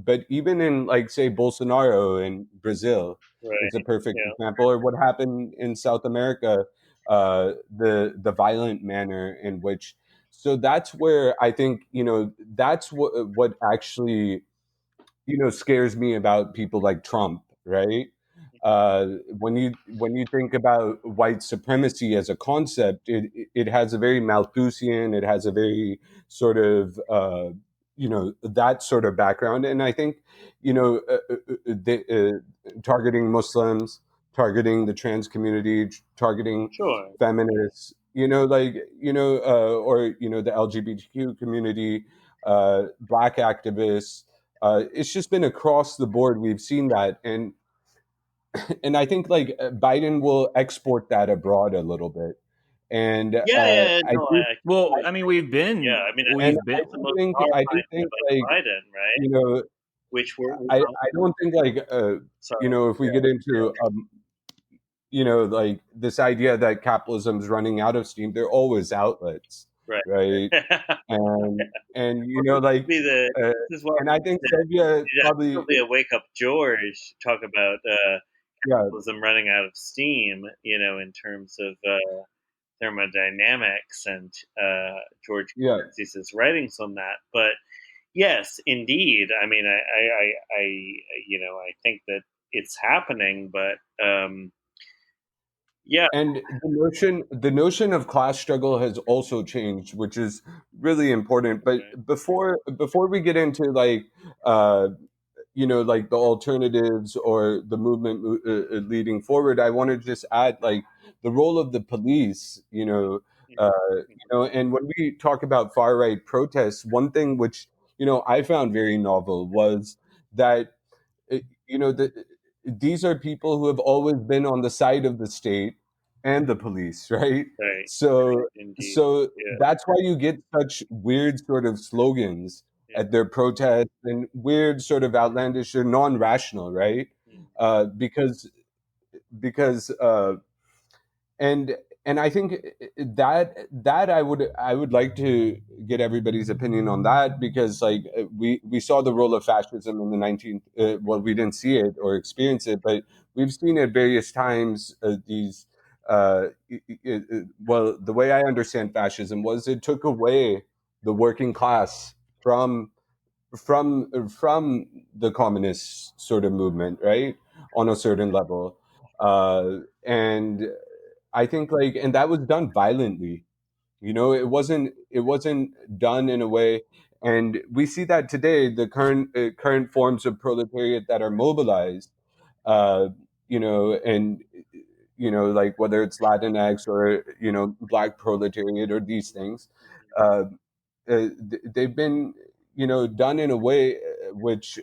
but even in say Bolsonaro in Brazil is a perfect example, or what happened in South America, the violent manner in which. So that's where I think that's what actually scares me about people like Trump, right? When you think about white supremacy as a concept, it has a very Malthusian, it has a very sort of that sort of background, and I think targeting Muslims, targeting the trans community, targeting feminists, or the LGBTQ community, Black activists. It's just been across the board. We've seen that, and I think Biden will export that abroad a little bit. And we've been. Yeah, I mean, I do think Biden, right? Which I don't think if we get into this idea that capitalism is running out of steam, there are always outlets, right? And and I think Silvia probably a wake up George talk about capitalism running out of steam, in terms of thermodynamics, and George Francis's writings on that. But yes, indeed. I mean, I think that it's happening, but and the notion of class struggle has also changed, which is really important. But before we get into the alternatives or the movement leading forward, I want to just add the role of the police. And when we talk about far right protests, one thing which I found very novel was that these are people who have always been on the side of the state and the police, right? Right. So Indeed. so Yeah. that's why you get such weird sort of slogans Yeah. at their protests and weird sort of outlandish or non-rational, right? Because and I think that I would like to get everybody's opinion on that, because like we saw the role of fascism in the 19th. Well, we didn't see it or experience it, but we've seen at various times these. Well, the way I understand fascism was it took away the working class from the communist sort of movement, right? On a certain level, and I think and that was done violently. It wasn't done in a way, and we see that today. The current forms of proletariat that are mobilized, and like whether it's Latinx or Black proletariat or these things, uh, they've been done in a way which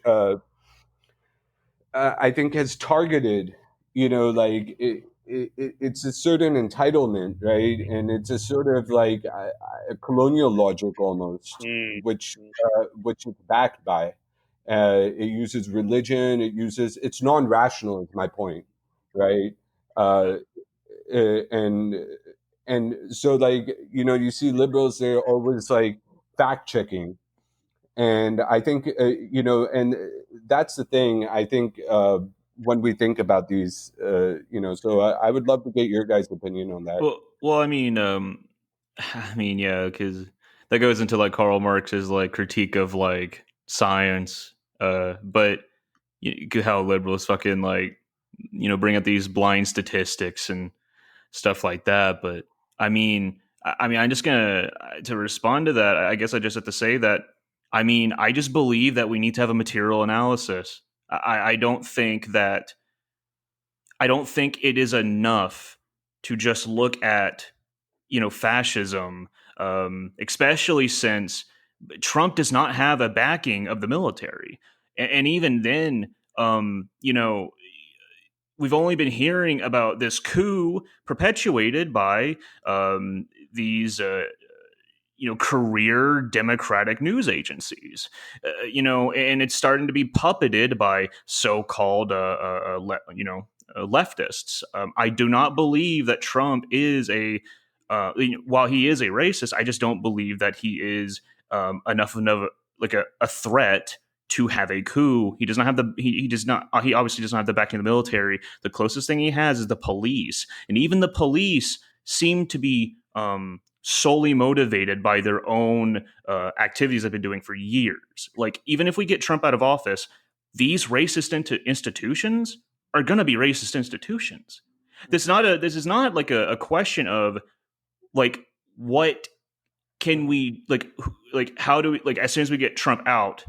I think has targeted, it's a certain entitlement, right? And it's a sort of like a colonial logic almost, Mm. which is backed by. It uses religion. It's non-rational. Is my point, right? Uh, and so you see liberals, they're always like fact checking, and I think and that's the thing. I think when we think about these, so I would love to get your guys' opinion on that. Well, I mean, yeah, because that goes into like Karl Marx's like critique of like science, but how liberals fucking like bring up these blind statistics and stuff like that. But I mean, I'm just gonna to respond to that. I guess I just have to say that I just believe that we need to have a material analysis. I don't think it is enough to just look at fascism, especially since Trump does not have a backing of the military, and even then, we've only been hearing about this coup perpetuated by these career Democratic news agencies, and it's starting to be puppeted by so-called leftists. I do not believe that Trump is while he is a racist, I just don't believe that he is enough of a threat to have a coup. He does not have he does not he obviously does not have the backing of the military. The closest thing he has is the police, and even the police seem to be solely motivated by their own activities they've been doing for years. Like, even if we get Trump out of office, these racist institutions are going to be racist institutions. This is not like a question of like what can we like how do we, like, as soon as we get Trump out,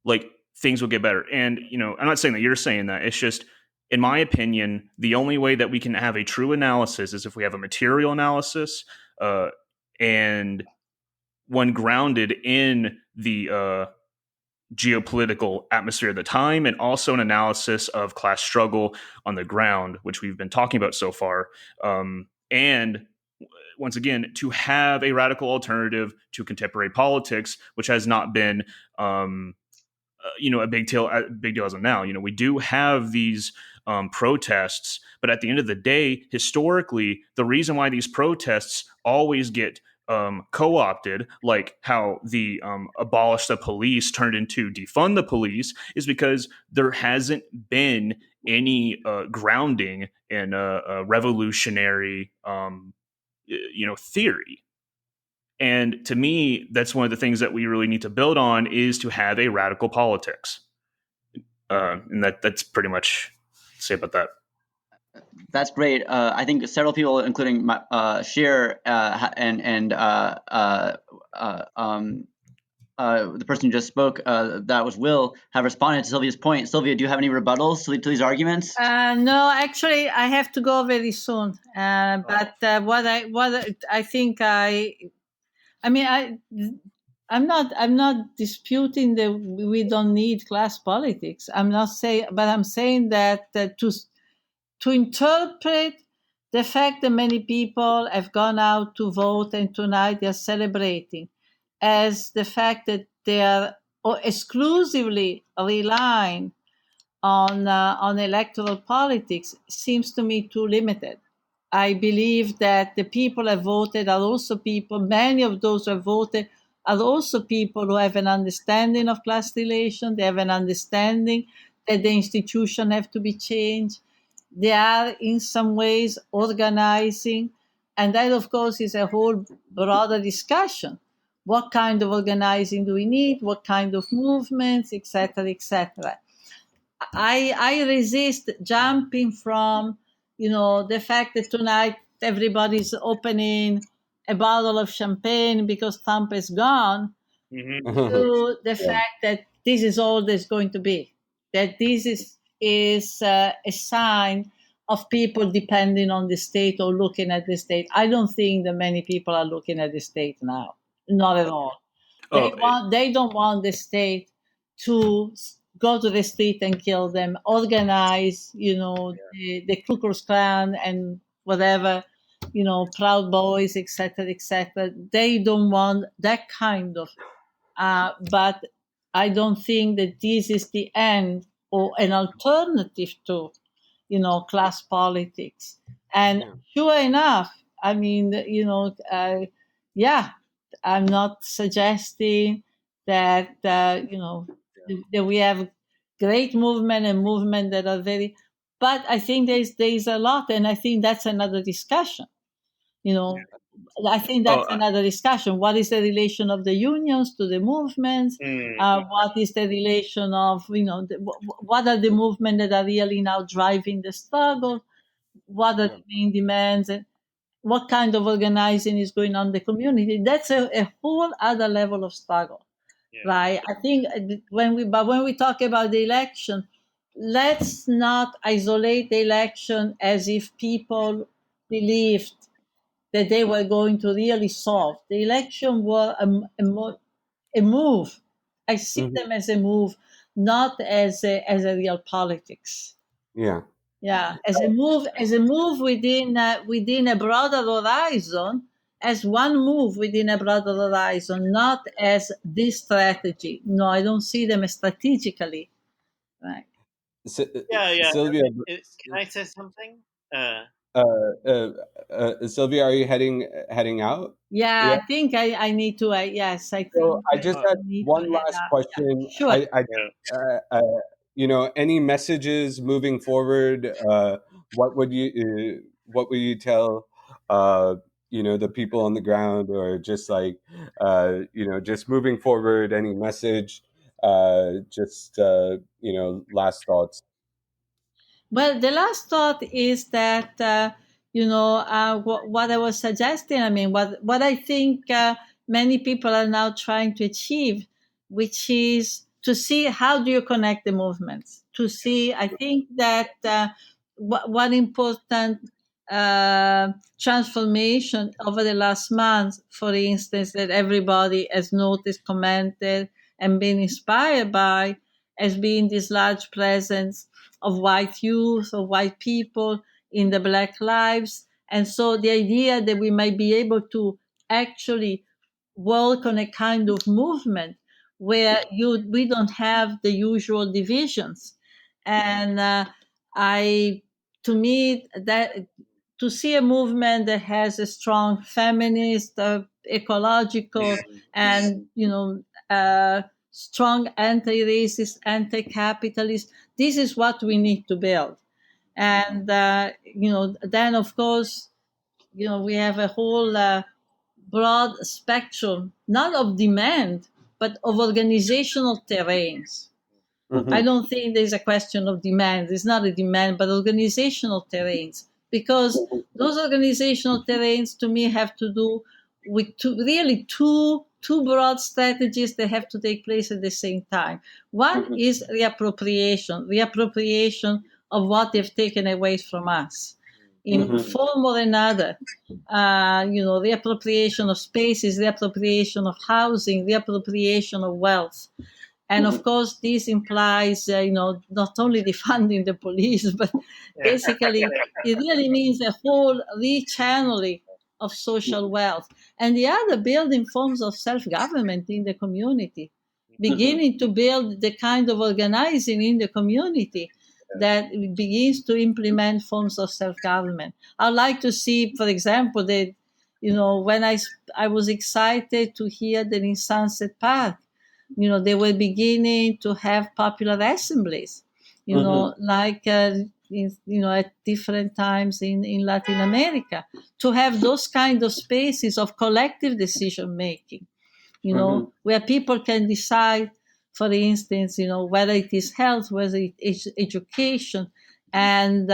like things will get better. And I'm not saying that you're saying that. It's just, in my opinion, the only way that we can have a true analysis is if we have a material analysis, and when grounded in the geopolitical atmosphere at the time, and also an analysis of class struggle on the ground, which we've been talking about so far. And once again, to have a radical alternative to contemporary politics, which has not been a big deal as of now. We do have these protests, but at the end of the day, historically, the reason why these protests always get co-opted, like how the abolish the police turned into defund the police, is because there hasn't been any grounding in a revolutionary theory. And to me, that's one of the things that we really need to build on, is to have a radical politics. And that's pretty much say about that. That's great. I think several people, including Sher and the person who just spoke, that was Will, have responded to Sylvia's point. Sylvia, do you have any rebuttals to these arguments? No, actually, I have to go very soon. But what I think I'm not disputing that we don't need class politics. I'm not saying, but I'm saying that to interpret the fact that many people have gone out to vote and tonight they're celebrating as the fact that they are exclusively relying on electoral politics seems to me too limited. I believe that the people who have voted are also people, many of those who have voted are also people who have an understanding of class relations, they have an understanding that the institution have to be changed. They are in some ways organizing, and that of course is a whole broader discussion. What kind of organizing do we need? What kind of movements, etc., etc. I resist jumping from, the fact that tonight everybody's opening a bottle of champagne because Trump is gone, to the fact that this is all there's going to be. That this is a sign of people depending on the state or looking at the state. I don't think that many people are looking at the state now. Not at all. Oh, They don't want the state to go to the street and kill them, organize, the Ku Klux Klan and whatever, Proud Boys, etc., etc. They don't want that kind of. But I don't think that this is the end or an alternative to, class politics. And sure enough, I mean, yeah, I'm not suggesting that that we have great movement and movement that are very, but I think there's a lot, and I think that's another discussion. I think that's another discussion. What is the relation of the unions to the movements? What is the relation of, what are the movements that are really now driving the struggle? What are the main demands? And what kind of organizing is going on in the community? That's a whole other level of struggle, right? I think when we talk about the election, let's not isolate the election as if people believed that they were going to really solve. The election was a move. I see them as a move, not as a real politics. Yeah. Yeah, as a move within a broader horizon, as one move within a broader horizon, not as this strategy. No, I don't see them strategically. Right. Yeah. Silvia, Can I say something? Sylvia, are you heading out? Yeah, I think I need to. Yes, I think So I just had need to one head last out. question. Yeah. Sure. Any messages moving forward? What would you tell the people on the ground, or just like just moving forward? Any message? Last thoughts. Well, the last thought is that what I was suggesting. I mean, what I think many people are now trying to achieve, which is to see how do you connect the movements. To see, I think that one important transformation over the last month, for instance, that everybody has noticed, commented, and been inspired by, has been this large presence of white youth, of white people in the Black lives. And so the idea that we might be able to actually work on a kind of movement where we don't have the usual divisions. And to me, that to see a movement that has a strong feminist, ecological, and strong anti-racist, anti-capitalist, this is what we need to build. And then of course, we have a whole broad spectrum, not of demand, but of organizational terrains. I don't think there's a question of demand. It's not a demand, but organizational terrains. Because those organizational terrains, to me, have to do with two broad strategies that have to take place at the same time. One is reappropriation of what they've taken away from us in form or another. The appropriation of spaces, the appropriation of housing, the appropriation of wealth. And of course, this implies, not only defunding the police, but basically it really means a whole rechanneling of social wealth. And the other, building forms of self-government in the community, beginning to build the kind of organizing in the community that begins to implement forms of self-government. I'd like to see, for example, that, when I was excited to hear that in Sunset Park, they were beginning to have popular assemblies, like, at different times in Latin America, to have those kind of spaces of collective decision making, where people can decide, for instance, whether it is health, whether it is education, and,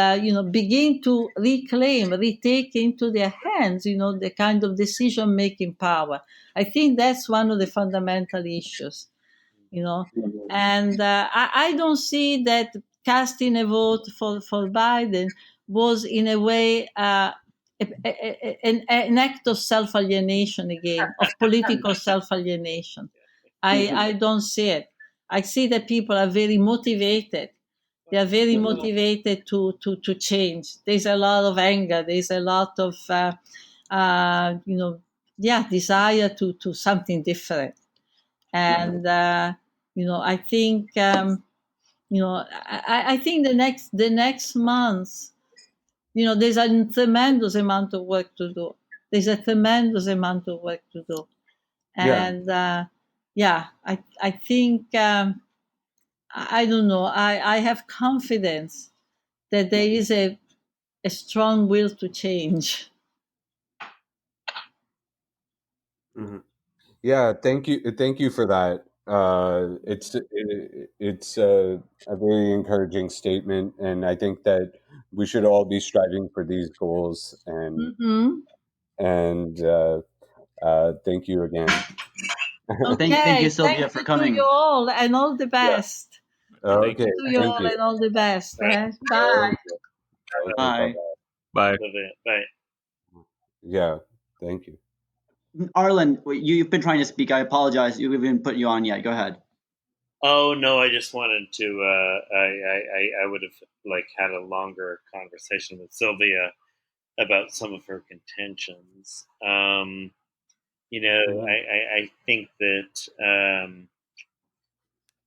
begin to retake into their hands, the kind of decision making power. I think that's one of the fundamental issues, and I don't see that casting a vote for Biden was in a way an act of self-alienation again, of political self-alienation. I don't see it. I see that people are very motivated. They are very motivated to change. There's a lot of anger. There's a lot of, desire to something different. And, I think, I think the next month, there's a tremendous amount of work to do. There's a tremendous amount of work to do. And, I think, I don't know, I have confidence that there is a strong will to change. Yeah, thank you for that. It's a very encouraging statement, and I think that we should all be striving for these goals. And thank you again. Okay, thank you, Silvia, for coming. To you all, and all the best. Okay, To you thank all, you. and all the best. Bye. Thank you. Bye. Bye. Bye. Yeah, thank you. Arlen, you've been trying to speak. I apologize. We've been putting you on yet. Go ahead. Oh no, I just wanted to. I would have had a longer conversation with Sylvia about some of her contentions. I think that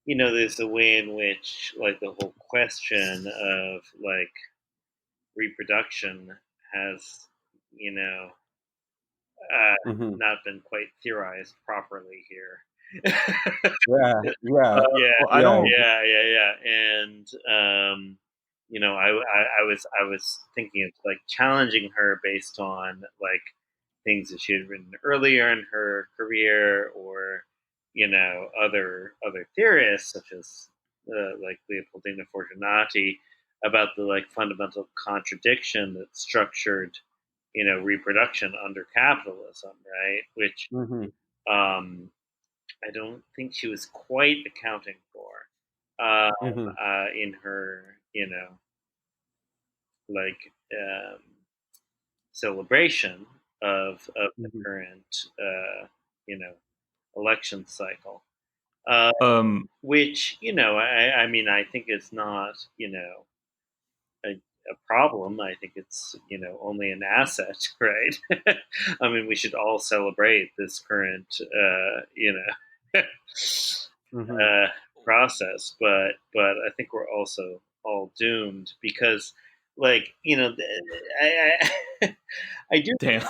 there's a way in which the whole question of reproduction has not been quite theorized properly here. Yeah. I don't. Yeah. And I was thinking of challenging her based on things that she had written earlier in her career, or other theorists such as Leopoldina Fortunati, about the fundamental contradiction that structured reproduction under capitalism, right? Which I don't think she was quite accounting for in her celebration of the current election cycle, which I think is not a problem. I think it's only an asset, right? I mean, we should all celebrate this current process, but I think we're also all doomed because I do think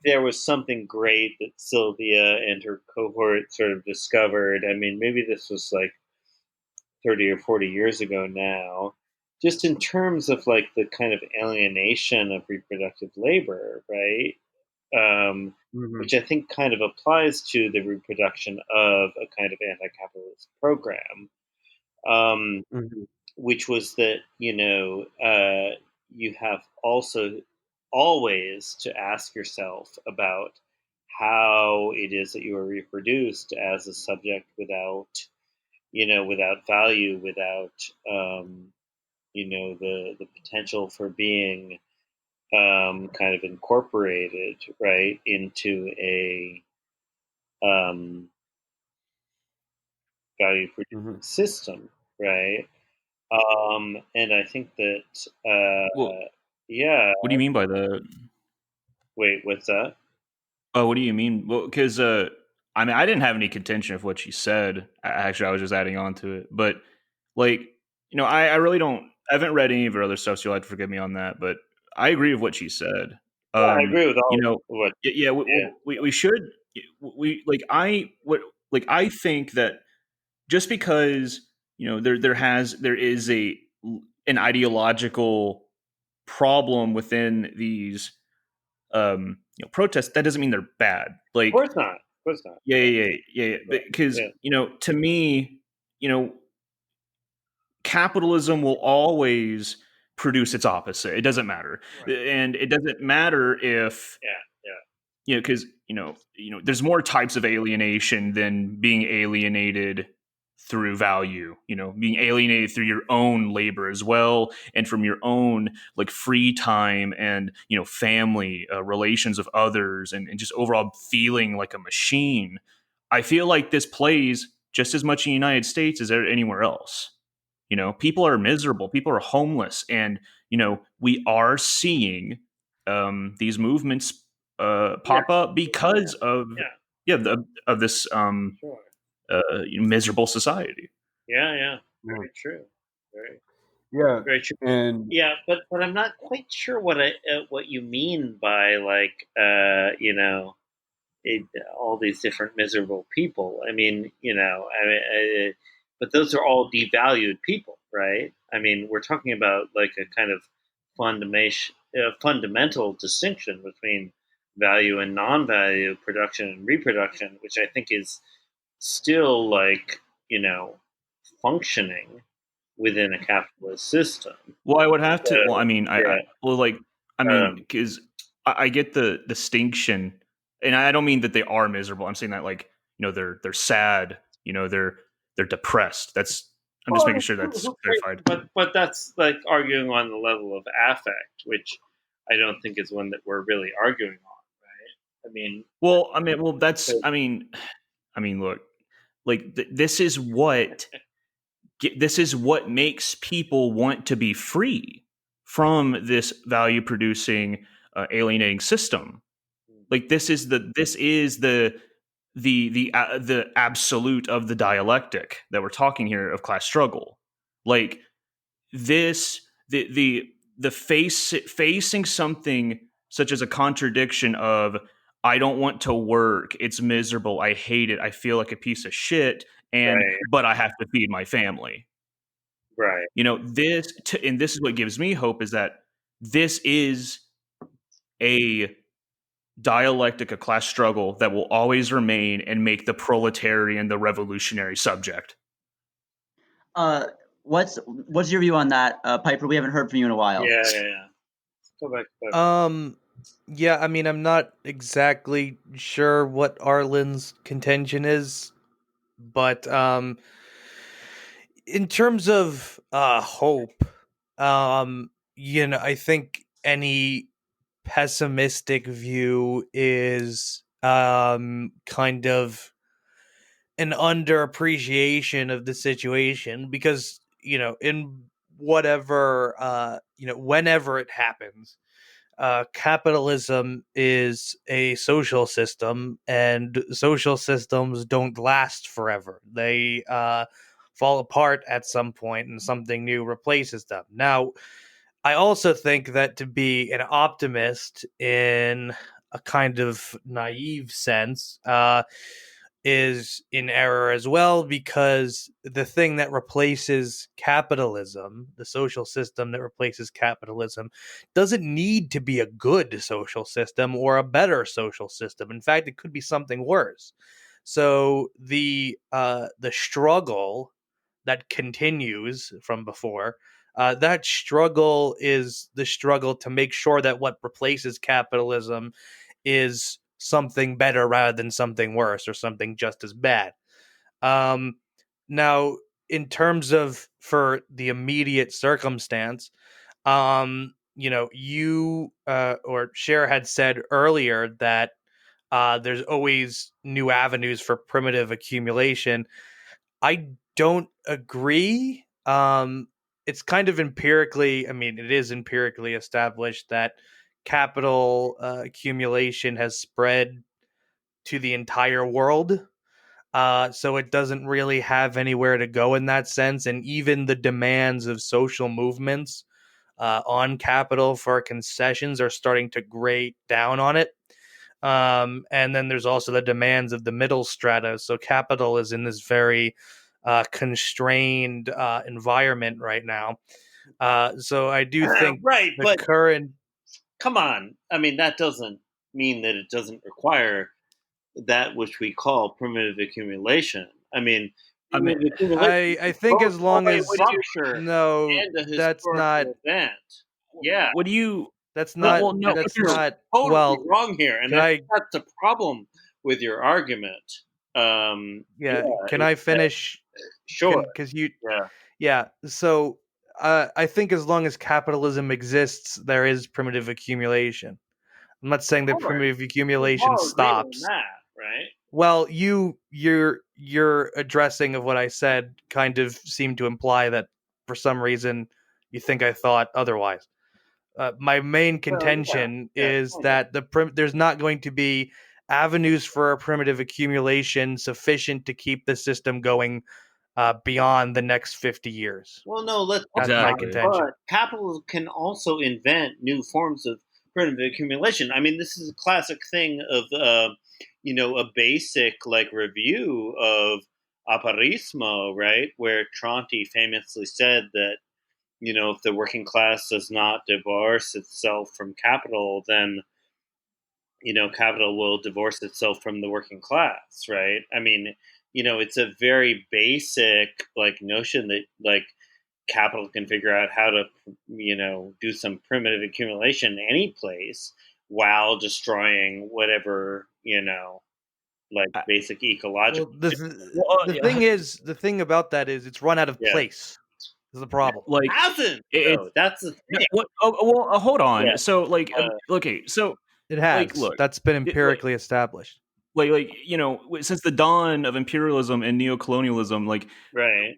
there was something great that Sylvia and her cohort sort of discovered. I mean, maybe this was 30 or 40 years ago now, just in terms of the kind of alienation of reproductive labor, right? Which I think kind of applies to the reproduction of a kind of anti-capitalist program, which was that you have also always to ask yourself about how it is that you are reproduced as a subject without value, without the potential for being kind of incorporated, right, into a value producing system, right? And I think that, Well, yeah. what do you mean by that? Wait, what's that? Oh, what do you mean? Well, because I mean, I didn't have any contention of what she said. Actually, I was just adding on to it. But like, I really don't. I haven't read any of her other stuff, so you'll have to forgive me on that. But I agree with what she said. Yeah, I agree with all what. Yeah, we should. We like I think that just because there is an ideological problem within these protests, that doesn't mean they're bad. Like, Of course not. Of course not. Yeah. Because to me, capitalism will always produce its opposite. It doesn't matter, and it doesn't matter if because there's more types of alienation than being alienated through value, being alienated through your own labor as well, and from your own like free time and family relations of others, and just overall feeling like a machine. I feel like this plays just as much in the United States as anywhere else. People are miserable, people are homeless, and we are seeing these movements pop up because of this miserable society. Yeah, very true. Very true. And but I'm not quite sure what you mean by like all these different miserable people. I mean, but those are all devalued people, right? I mean, we're talking about like a kind of fundamental distinction between value and non-value, production and reproduction, which I think is still like functioning within a capitalist system. Well, I would have to. Well, I mean, because I get the distinction, and I don't mean that they are miserable. I'm saying that like they're sad. They're depressed. I'm just making sure that's clarified. But that's like arguing on the level of affect, which I don't think is one that we're really arguing on, right? That's. I mean, look, like this is what makes people want to be free from this value producing alienating system. Like this is the absolute of the dialectic that we're talking here of class struggle. Like this, facing something such as a contradiction of I don't want to work, it's miserable, I hate it, I feel like a piece of shit, but I have to feed my family. Right. And this is what gives me hope, is that this is a dialectic, a class struggle that will always remain and make the proletarian the revolutionary subject. What's your view on that, Piper? We haven't heard from you in a while. Yeah. Go back. Yeah, I mean, I'm not exactly sure what Arlen's contention is, but in terms of hope, I think any pessimistic view is kind of an underappreciation of the situation, because in whatever whenever it happens, capitalism is a social system, and social systems don't last forever. They fall apart at some point and something new replaces them. Now, I also think that to be an optimist in a kind of naive sense is in error as well, because the thing that replaces capitalism, the social system that replaces capitalism, doesn't need to be a good social system or a better social system. In fact, it could be something worse. So the struggle that continues from before, that struggle is the struggle to make sure that what replaces capitalism is something better rather than something worse or something just as bad. Now, in terms of for the immediate circumstance, you or Cher had said earlier that there's always new avenues for primitive accumulation. I don't agree. It's kind of empirically, it is empirically established that capital accumulation has spread to the entire world. So it doesn't really have anywhere to go in that sense. And even the demands of social movements on capital for concessions are starting to grate down on it. And then there's also the demands of the middle strata. So capital is in this very constrained environment right now. So I do think right, the but current. come on. I mean, that doesn't mean that it doesn't require that which we call primitive accumulation. I mean, primitive accumulation I think as long as structure no, and a that's not. historical event. Yeah, What do you? That's not. Well, no. That's you're not. totally Well, wrong here, and can that's the problem with your argument. yeah. Can I finish? Sure. Because you. Yeah. Yeah. So I think as long as capitalism exists, there is primitive accumulation. I'm not saying that primitive accumulation stops. That, right? Well, your addressing of what I said kind of seemed to imply that for some reason you think I thought otherwise. My main contention is that there's not going to be avenues for a primitive accumulation sufficient to keep the system going beyond the next 50 years. Well, no, That's Exactly. my contention. But capitalism can also invent new forms of primitive accumulation. I mean, this is a classic thing of, a basic review of aparismo, right? Where Tronti famously said that, if the working class does not divorce itself from capital, then, capital will divorce itself from the working class, right? I mean, it's a very basic notion that capital can figure out how to, do some primitive accumulation any place while destroying whatever, basic ecological. Well, the thing about that is it's run out of place. Is the problem? Hasn't. That's the thing. Hold on. Yeah. So okay, so it has. Look, that's been empirically established. Since the dawn of imperialism and neocolonialism, right.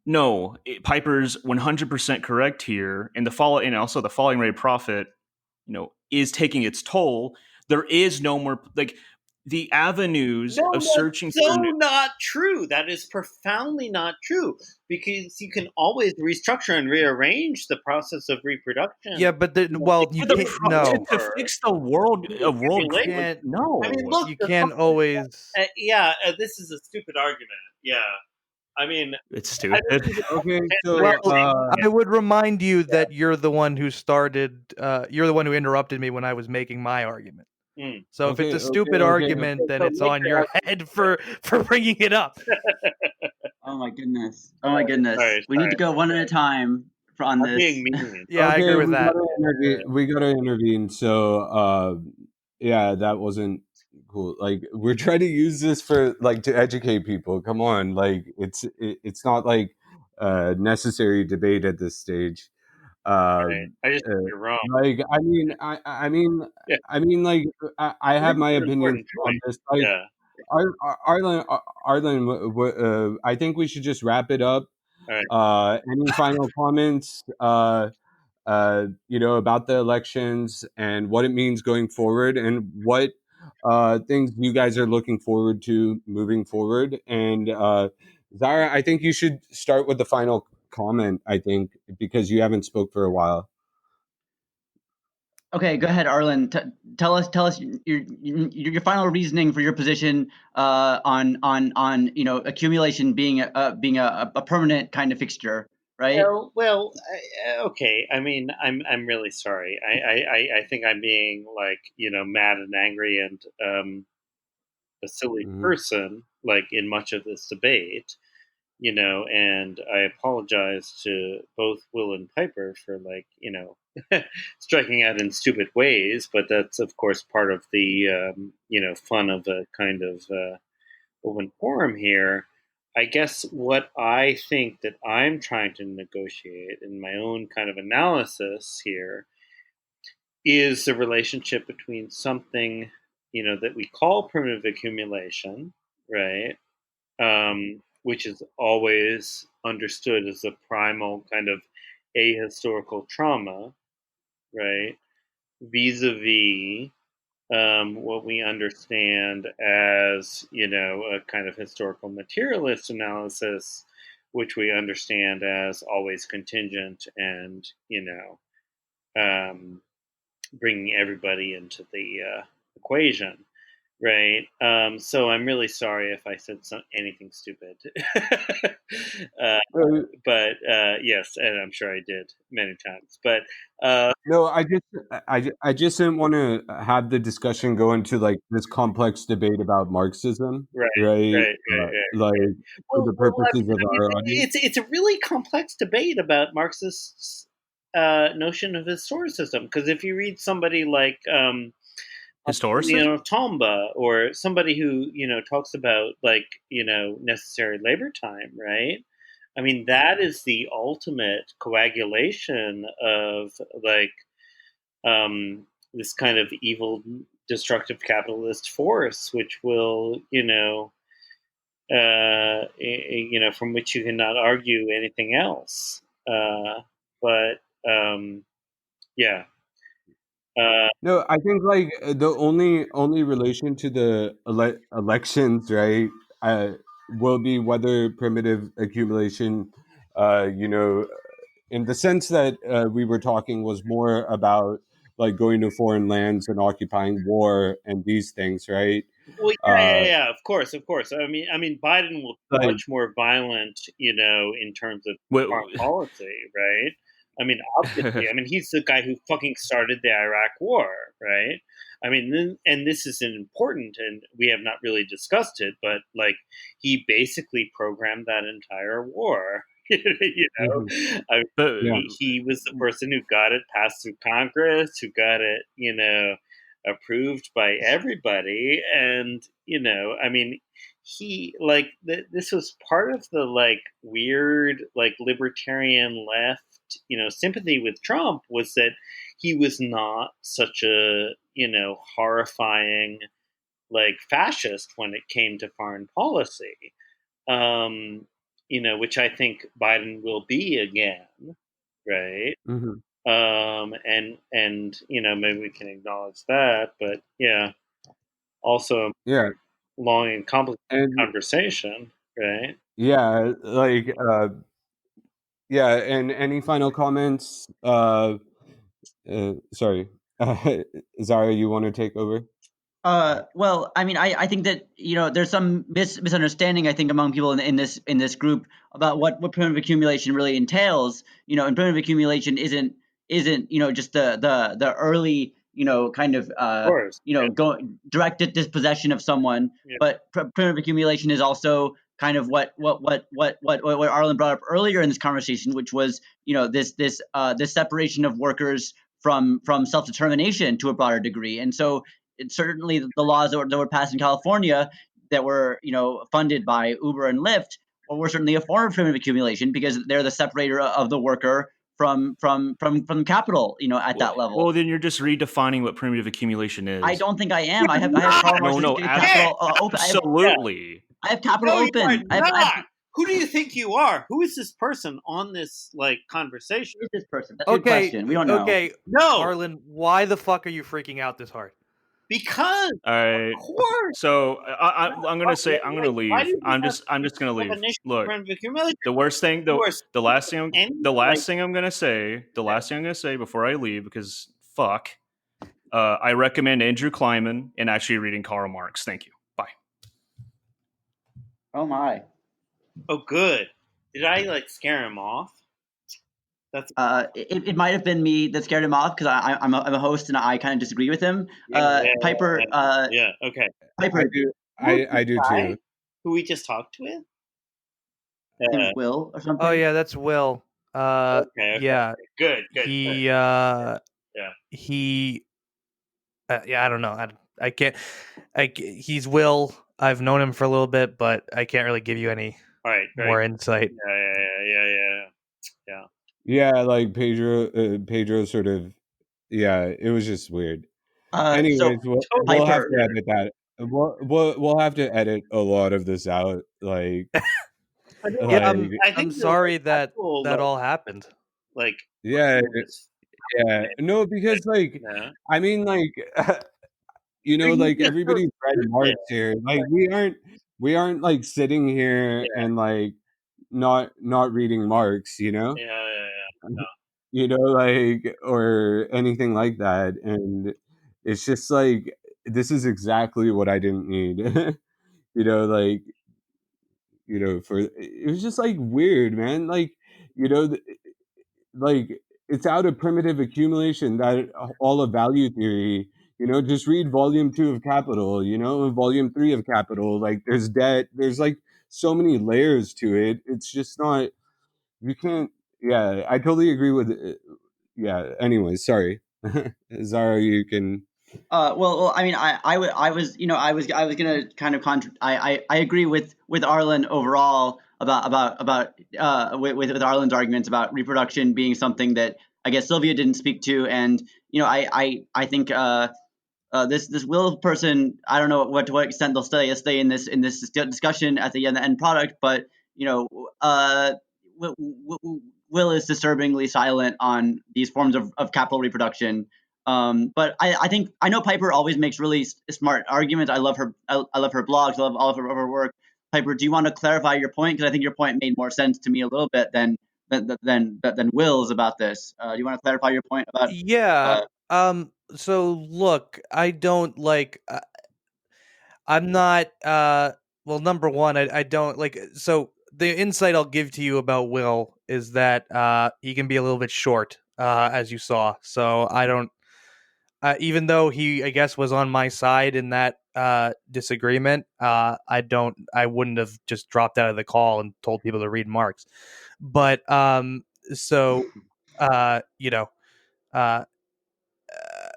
No, Piper's 100% correct here, and also the falling rate of profit, is taking its toll. There is no more the avenues of searching. Not true. That is profoundly not true, because you can always restructure and rearrange the process of reproduction. Yeah, but you can't to fix the world. No, I mean, look, you can't always. This is a stupid argument. Yeah. I mean, it's stupid. Okay, so I would remind you that you're the one who started. You're the one who interrupted me when I was making my argument. So if it's a stupid argument, then it's on your head for bringing it up. Oh my goodness! Sorry. We need to go one at a time on this. Being mean. Yeah, I agree with that. We got to intervene. So that wasn't cool. We're trying to use this for to educate people. Come on, it's not necessary debate at this stage. Right. I just think you're wrong. I have my opinion on this. Arlen, I think we should just wrap it up. All right. Any final comments, about the elections and what it means going forward, and what things you guys are looking forward to moving forward? And Zara, I think you should start with the final comment, I think, because you haven't spoke for a while. Okay, go ahead, Arlen. Tell us your final reasoning for your position on accumulation being a permanent kind of fixture, right? Well, okay. I mean, I'm really sorry. I think I'm being mad and angry and a silly person in much of this debate. And I apologize to both Will and Piper for striking out in stupid ways, but that's of course part of the fun of a kind of open forum here. I guess what I think that I'm trying to negotiate in my own kind of analysis here is the relationship between something, that we call primitive accumulation, right? Which is always understood as a primal kind of ahistorical trauma, right? Vis-a-vis what we understand as, a kind of historical materialist analysis, which we understand as always contingent and, bringing everybody into the equation, right? So I'm really sorry if I said anything stupid, Uh, but yes, and I'm sure I did many times. But no, I just didn't want to have the discussion go into like this complex debate about Marxism, right, right? right. Like for the Well, purposes of our audience. it's a really complex debate about Marxists' notion of historicism. Because if you read somebody like Historicism? Tomba, or somebody who talks about like necessary labor time, right? I mean, that is the ultimate coagulation of like this kind of evil, destructive capitalist force, which will from which you cannot argue anything else. But yeah. No, I think like the only relation to the elections, right, will be whether primitive accumulation, you know, in the sense that we were talking was more about like going to foreign lands and occupying war and these things, right? Well, Uh, yeah. Of course. I mean, Biden will be like, much more violent, in terms of foreign Wait, policy, right? I mean, obviously, I mean, he's the guy who fucking started the Iraq War, right? I mean, and this is important, and we have not really discussed it, but like, he basically programmed that entire war. mhm, I mean, but yeah, he was the person who got it passed through Congress, who got it, approved by everybody. And I mean, he like this was part of the like weird like libertarian left sympathy with Trump, was that he was not such a horrifying like fascist when it came to foreign policy, which I think Biden will be again, right? mhm, And maybe we can acknowledge that, but yeah, also a yeah, long and complicated and conversation, right? yeah, like yeah, and any final comments? Sorry, Zara, you want to take over? Well, I mean, I think that there's some misunderstanding, I think, among people in this group about what primitive accumulation really entails. And primitive accumulation isn't just the early kind of Of course, going directed dispossession of someone, yeah, but primitive accumulation is also kind of what Arlen brought up earlier in this conversation, which was this separation of workers from self-determination to a broader degree. And so certainly the laws that were passed in California that were funded by Uber and Lyft were certainly a form of primitive accumulation, because they're the separator of the worker from capital at that level. well, then you're just redefining what primitive accumulation is. I don't think I am. I have not. Karl No, Marx's no, capital open. absolutely. I have capital No, you are open. not. Who do you think you are? Who is this person on this like conversation? Who is this person? That's a good Okay, question. We don't know. okay, No, Arlen, why the fuck are you freaking out this hard? because All right. of course. So I'm gonna say I'm gonna Why do leave. you I'm have just gonna leave. definition of Look, primitive accumulation? the worst thing, You are the last thing, any, the last like, thing I'm gonna say, before I leave, because fuck, I recommend Andrew Kleiman and actually reading Karl Marx. Thank you. Bye. Oh my. Oh, good. Did I like scare him off? That's It might have been me that scared him off, because I'm a host and I kind of disagree with him. yeah, Piper. yeah. Okay. Piper. I do too. Who we just talked with? His name is Will or something. Oh yeah, that's Will. Okay. Yeah, Good. he Yeah. he yeah, I don't know. He's Will. I've known him for a little bit, but I can't really give you any Right. more insight. Yeah. Yeah, like Pedro sort of, yeah, it was just weird. So Anyways, we'll have Piper, to edit that. We'll have to edit a lot of this out. Like, I know, Yeah, like I I'm think the sorry that actual, that all happened. like yeah, this yeah. No, because like, yeah. I mean, like, you know, You like just everybody's read Marx here. Like, we aren't like sitting here Yeah. and like not reading Marx. You know. Yeah. You know, like, or anything like that. And it's just like, this is exactly what I didn't need. You know, like, you know, for it was just like weird, man. Like, you know, like it's out of primitive accumulation that all of value theory. You know, just read volume 2 of Capital. You know, volume 3 of Capital. Like, there's debt. There's like so many layers to it. It's just not. You can't. Yeah, I totally agree with. Yeah. Anyway, sorry, Zara. You can. well, I mean, I was, I was gonna kind of I agree with Arlen overall about with Arlen's arguments about reproduction being something that I guess Sylvia didn't speak to, and I think this Will person, I don't know to what extent they'll stay in this discussion at the end product, but Will is disturbingly silent on these forms of capital reproduction. But I think I know Piper always makes really smart arguments. I love her. I love her blogs. I love all of her work. Piper, do you want to clarify your point? Because I think your point made more sense to me a little bit than Will's about this. Do you want to clarify your point about? Yeah. So look, I don't like. I'm not. Well, number one, I don't like. So the insight I'll give to you about Will is that he can be a little bit short, as you saw. So I don't. Even though he, I guess, was on my side in that disagreement, I don't. I wouldn't have just dropped out of the call and told people to read Marx. But so you know. Uh,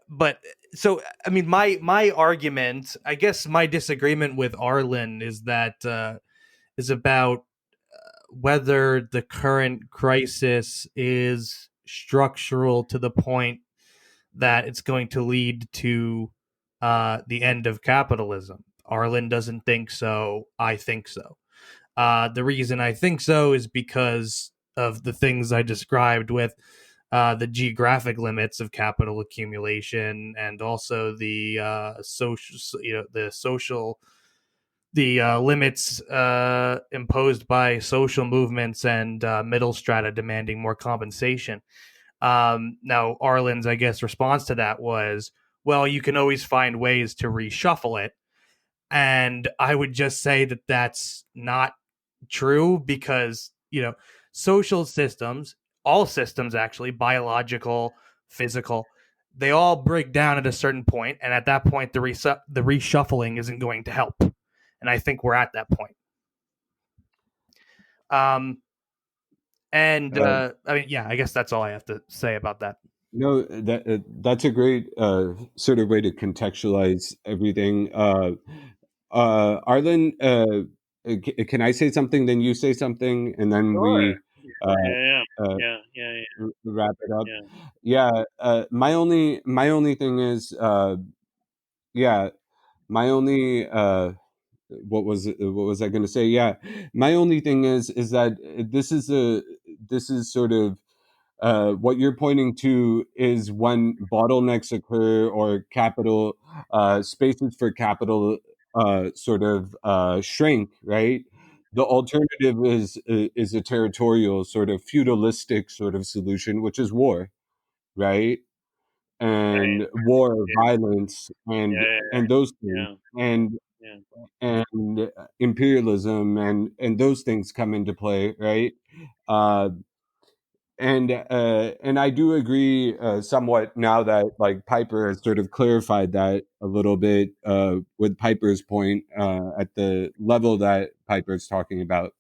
but so I mean, my argument, I guess, my disagreement with Arlen is that is about whether the current crisis is structural to the point that it's going to lead to the end of capitalism. Arlen doesn't think so. I think so. The reason I think so is because of the things I described with the geographic limits of capital accumulation, and also the limits imposed by social movements and middle strata demanding more compensation. Now, Arlen's, I guess, response to that was, well, you can always find ways to reshuffle it. And I would just say that that's not true, because social systems, all systems actually, biological, physical, they all break down at a certain point, and at that point the reshuffling isn't going to help, and I think we're at that point. And I mean, yeah, I guess that's all I have to say about that. No, that's a great sort of way to contextualize everything. Arlen, can I say something, then you say something, and then Sure. we uh, Yeah. wrap it up? Yeah. My only thing is, yeah, my only what was I going to say? Yeah, my only thing is that this is sort of what you're pointing to is when bottlenecks occur, or capital spaces for capital sort of shrink, right? The alternative is a territorial, sort of feudalistic sort of solution, which is war, right? And war, violence, and those things, and Yeah. and imperialism, and those things come into play, right? Uh, and I do agree somewhat, now that like Piper has sort of clarified that a little bit, with Piper's point, at the level that Piper's talking about.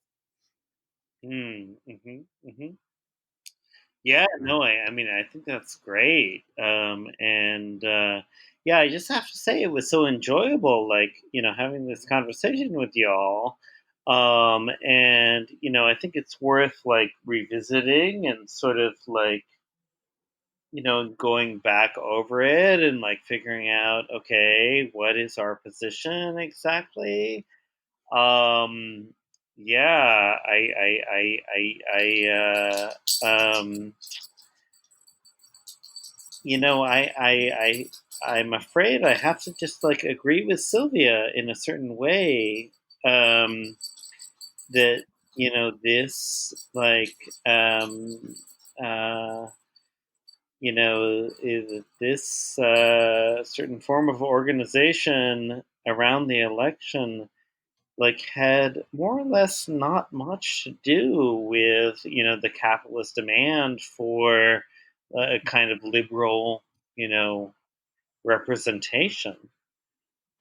Yeah, no, I mean, I think that's great. And yeah, I just have to say it was so enjoyable, like, having this conversation with y'all. And I think it's worth like revisiting and sort of like going back over it and like figuring out, okay, what is our position exactly? Yeah, I'm afraid I have to just like agree with Sylvia in a certain way. That this like is this certain form of organization around the election like had more or less not much to do with the capitalist demand for a kind of liberal representation.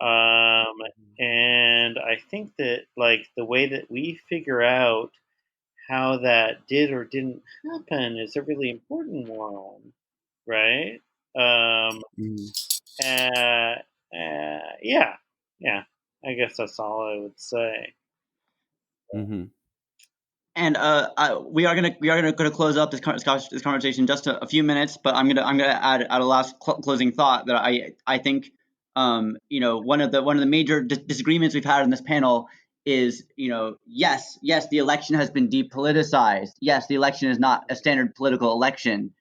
And I think that like the way that we figure out how that did or didn't happen is a really important one, right? Yeah, I guess that's all I would say. Mm-hmm. And we are gonna close up this conversation in just a few minutes, but I'm gonna add a last closing thought that I think one of the major disagreements we've had in this panel is yes, the election has been depoliticized. Yes, the election is not a standard political election.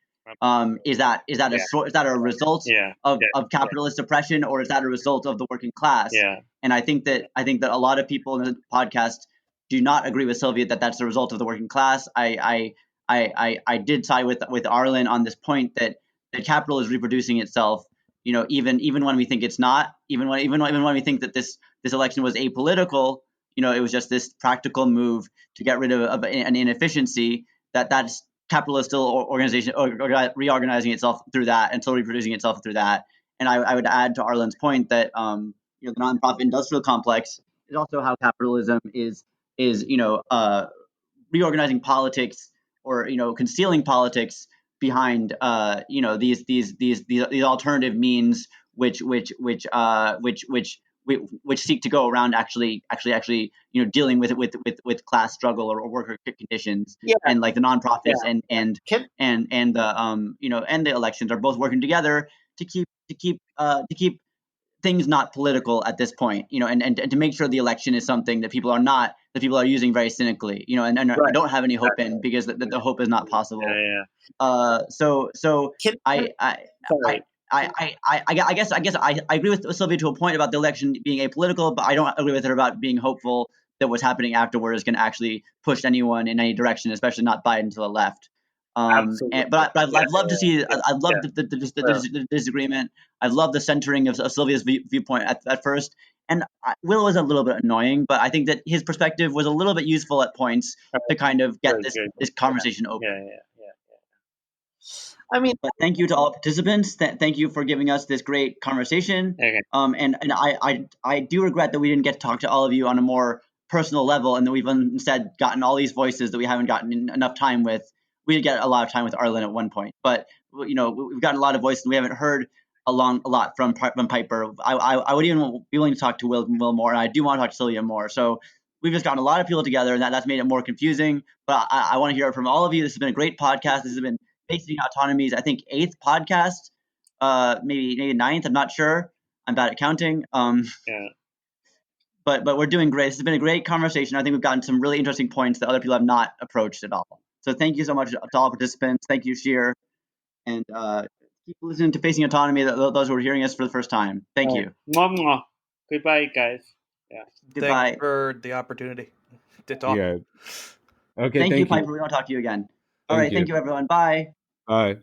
Is that a result of capitalist oppression, or is that a result of the working class? Yeah. And I think that a lot of people in the podcast do not agree with Sylvia that that's the result of the working class. I did side with Arlen on this point that capital is reproducing itself. Even when we think it's not, even when we think that this election was apolitical, it was just this practical move to get rid of an inefficiency. That's capitalist still reorganizing itself through that and still reproducing itself through that. And I would add to Arlen's point that the nonprofit industrial complex is also how capitalism is reorganizing politics or concealing politics behind these alternative means which seek to go around actually dealing with class struggle or worker conditions. And like the nonprofits and the elections are both working together to keep things not political at this point, and to make sure the election is something that people are using very cynically, and I don't have any hope in, because the hope is not possible. I guess I agree with Sylvia to a point about the election being apolitical, but I don't agree with her about being hopeful that what's happening afterward is going to actually push anyone in any direction, especially not Biden to the left. But I'd love to see. I'd love the disagreement. I'd love the centering of Sylvia's viewpoint at first. And Will was a little bit annoying, but I think that his perspective was a little bit useful at points to kind of get this conversation open. I mean, but thank you to all participants. Thank you for giving us this great conversation. Okay. And I do regret that we didn't get to talk to all of you on a more personal level, and that we've instead gotten all these voices that we haven't gotten enough time with. We did get a lot of time with Arlen at one point, but we've gotten a lot of voices, and we haven't heard a lot from Piper. I would even be willing to talk to Will more, and I do want to talk to Silvia more. So we've just gotten a lot of people together, and that's made it more confusing. But I want to hear from all of you. This has been a great podcast. This has been Facing Autonomy's, I think, 8th podcast, maybe 9th. I'm not sure. I'm bad at counting. But we're doing great. This has been a great conversation. I think we've gotten some really interesting points that other people have not approached at all. So thank you so much to all participants. Thank you, Sher. And keep listening to Facing Autonomy, those who are hearing us for the first time. Thank you. Goodbye, guys. Yeah. Goodbye. Thanks for the opportunity to talk. Yeah. Okay. Thank you, Piper. We want to talk to you again. All right. Thank you, everyone. Bye. Bye.